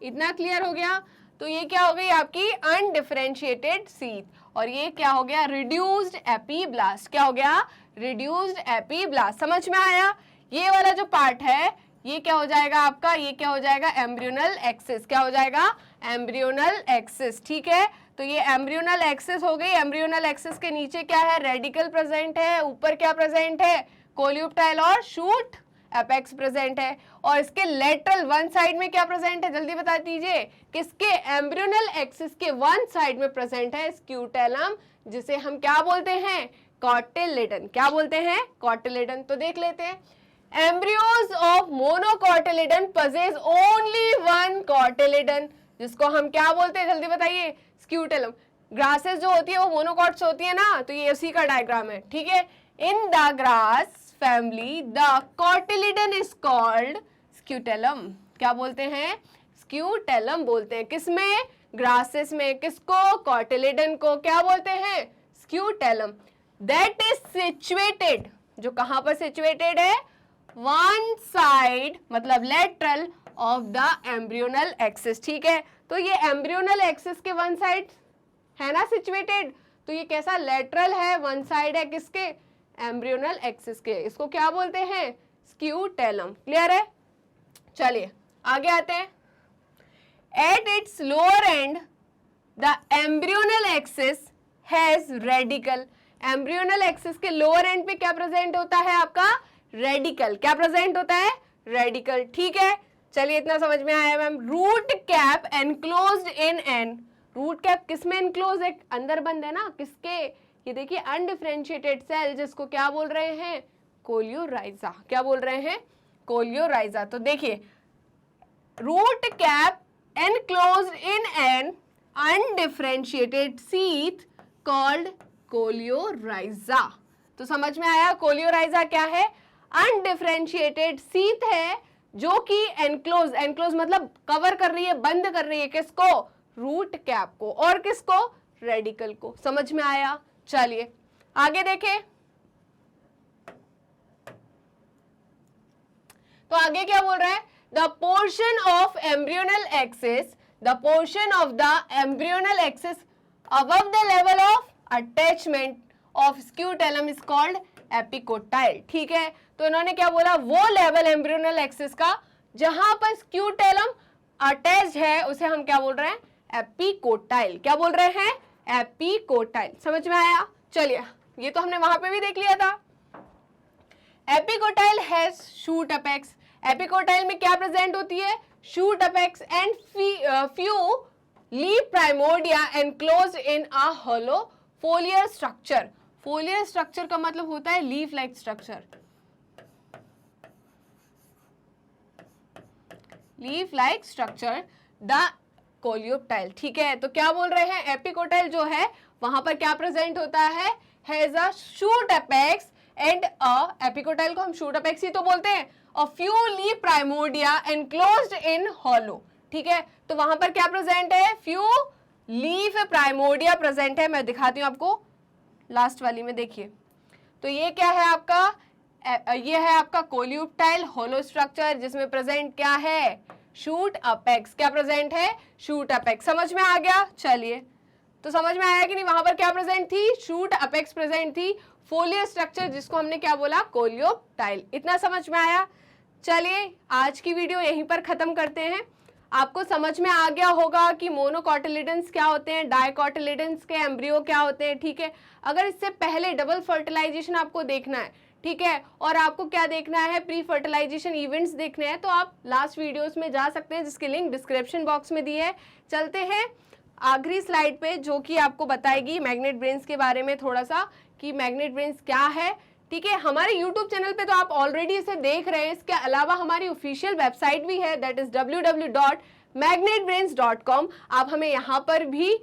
इतना क्लियर हो गया। तो ये क्या हो गई आपकी अनडिफरेंशिएटेड शीथ, और ये क्या हो गया, रिड्यूस्ड एपीब्लास्ट। क्या हो गया, रिड्यूस्ड एपीब्लास्ट। समझ में आया। ये वाला जो पार्ट है ये क्या हो जाएगा आपका, ये क्या हो जाएगा, एम्ब्रियोनल एक्सिस। क्या हो जाएगा, एम्ब्रियोनल एक्सिस। ठीक है, तो ये एम्ब्रियोनल एक्सिस हो गई। एम्ब्रियोनल एक्सिस के नीचे क्या है, रेडिकल प्रेजेंट है, ऊपर क्या प्रेजेंट है, कोलियोप्टाइल और शूट एपेक्स प्रेजेंट है, और इसके लेटरल वन साइड में क्या प्रेजेंट है, जल्दी बता दीजिए, किसके, एम्ब्रियोनल एक्सिस के वन साइड में प्रेजेंट है स्क्यूटेलम, जिसे हम क्या बोलते हैं, कॉटिलेडन। क्या बोलते हैं, कॉटिलेडन। तो देख लेते हैं, embryos of monocotyledon possess only one cotyledon, जिसको हम क्या बोलते हैं, जल्दी बताइए, स्क्यूटेलम। ग्रासेस जो होती है वो मोनोकॉट्स होती है ना, तो ये उसी का डायग्राम है। ठीक है, in the grass family the cotyledon is called scutellum. क्या बोलते हैं, स्क्यूटेलम बोलते हैं। किसमें, ग्रासेस में। किसको, कॉटिलेडन को क्या बोलते हैं, स्क्यूटेलम। दैट इज सिचुएटेड, जो कहां पर सिचुएटेड है, वन साइड मतलब lateral of the embryonal axis. ठीक है, तो ये एम्ब्रियोनल एक्सिस के वन साइड है ना सिचुएटेड, तो ये कैसा, लेटरल है, वन साइड है किसके, एम्ब्रियोनल एक्सिस के। इसको क्या बोलते हैं, स्क्यूटेलम। क्लियर है। चलिए आगे आते हैं। At its lower and the embryonal axis has radical. Embryonal axis के लोअर एंड पे क्या प्रेजेंट होता है आपका, रेडिकल। क्या प्रेजेंट होता है, रेडिकल। ठीक है, चलिए इतना समझ में आया ma'am. Root cap enclosed in an, root cap किसमें एनक्लोज है, अंदर बंद है ना, किसके, ये देखिए अनडिफरेंशिएटेड सेल, जिसको क्या बोल रहे हैं, कोलियोराइजा। क्या बोल रहे हैं, कोलियोराइजा। तो देखिए, root cap enclosed in an undifferentiated sheath called coleorhiza. तो समझ में आया, कोलियोराइजा क्या है, अनडिफरेंशिएटेड शीथ है जो कि एनक्लोज, एनक्लोज मतलब कवर कर रही है, बंद कर रही है, किसको, रूट कैप को, और किसको, रेडिकल को। समझ में आया। चलिए आगे देखें। तो आगे क्या बोल रहा है, the portion of embryonal axis, the portion of the embryonal axis above the level of attachment of scutellum is called epicotyl. ठीक है, तो इन्होंने क्या बोला, वो लेवल एम्ब्रियोनल एक्सिस का जहां पर स्क्यूटेलम अटैच्ड है उसे हम क्या बोल रहे हैं, एपिकोटाइल। क्या बोल रहे हैं, एपिकोटाइल। समझ में आया। चलिए ये तो हमने वहां पे भी देख लिया था। Epicotyl has shoot apex. Epicotyl में क्या प्रेजेंट होती है, shoot apex and few leaf primordia enclosed in a hollow foliar structure. Foliar structure का मतलब होता है leaf like structure, leaf like structure the coleoptile. ठीक है, तो क्या बोल रहे हैं, एपिकोटाइल जो है वहां पर क्या प्रेजेंट होता है, has a shoot apex and a, epicotyl को हम शूट अपेक्स ही तो बोलते हैं, a few leaf primordia enclosed in hollow. ठीक है, तो वहां पर क्या प्रेजेंट है, फ्यू लीफ प्राइमोर्डिया प्रेजेंट है। मैं दिखाती हूं आपको लास्ट वाली में, देखिए। तो ये क्या है आपका, ये है आपका कोलियोप्टाइल होलो स्ट्रक्चर, जिसमें प्रेजेंट क्या है, शूट अपेक्स। क्या प्रेजेंट है, शूट अपेक्स। समझ में आ गया। चलिए, तो समझ में आया कि नहीं, वहां पर क्या प्रेजेंट थी, शूट अपेक्स प्रेजेंट थी, फोलियर स्ट्रक्चर जिसको हमने क्या बोला, कोलियोप्टाइल। इतना समझ में आया। चलिए आज की वीडियो यहीं पर खत्म करते हैं। आपको समझ में आ गया होगा कि मोनोकॉटिलिडन्स क्या होते हैं, डाइकॉटिलिडन्स के एम्ब्रियो क्या होते हैं। ठीक है, अगर इससे पहले डबल फर्टिलाइजेशन आपको देखना है, ठीक है, और आपको क्या देखना है, प्री फर्टिलाइजेशन इवेंट्स देखने हैं, तो आप लास्ट वीडियोस में जा सकते हैं, जिसकी लिंक डिस्क्रिप्शन बॉक्स में दी है। चलते हैं आखिरी स्लाइड पे, जो कि आपको बताएगी मैग्नेट ब्रेन्स के बारे में थोड़ा सा, कि मैग्नेट ब्रेन्स क्या है। ठीक है, हमारे YouTube चैनल पे तो आप ऑलरेडी इसे देख रहे हैं। इसके अलावा हमारी ऑफिशियल वेबसाइट भी है, दैट इज www.magnetbrains.com। आप हमें यहाँ पर भी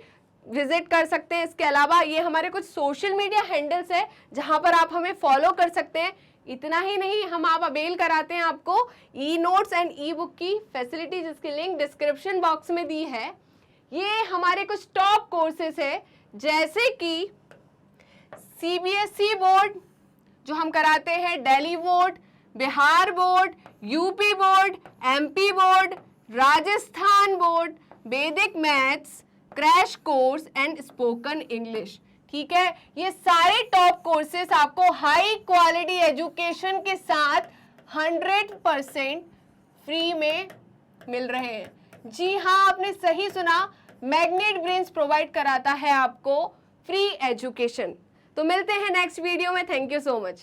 विजिट कर सकते हैं। इसके अलावा ये हमारे कुछ सोशल मीडिया हैंडल्स है, जहाँ पर आप हमें फॉलो कर सकते हैं। इतना ही नहीं, हम आप अवेल कराते हैं आपको e notes and E book की फैसिलिटी, जिसकी लिंक डिस्क्रिप्शन बॉक्स में दी है। ये हमारे कुछ टॉप कोर्सेस है, जैसे कि सीबीएसई बोर्ड जो हम कराते हैं, Delhi board, Bihar board, UP board, MP board, Rajasthan board, Vedic maths, crash course and spoken English. ठीक है, ये सारे टॉप कोर्सेस आपको हाई क्वालिटी एजुकेशन के साथ 100% फ्री में मिल रहे हैं। जी हाँ, आपने सही सुना, मैग्नेट ब्रेन्स प्रोवाइड कराता है आपको फ्री एजुकेशन। तो मिलते हैं नेक्स्ट वीडियो में। Thank you so much.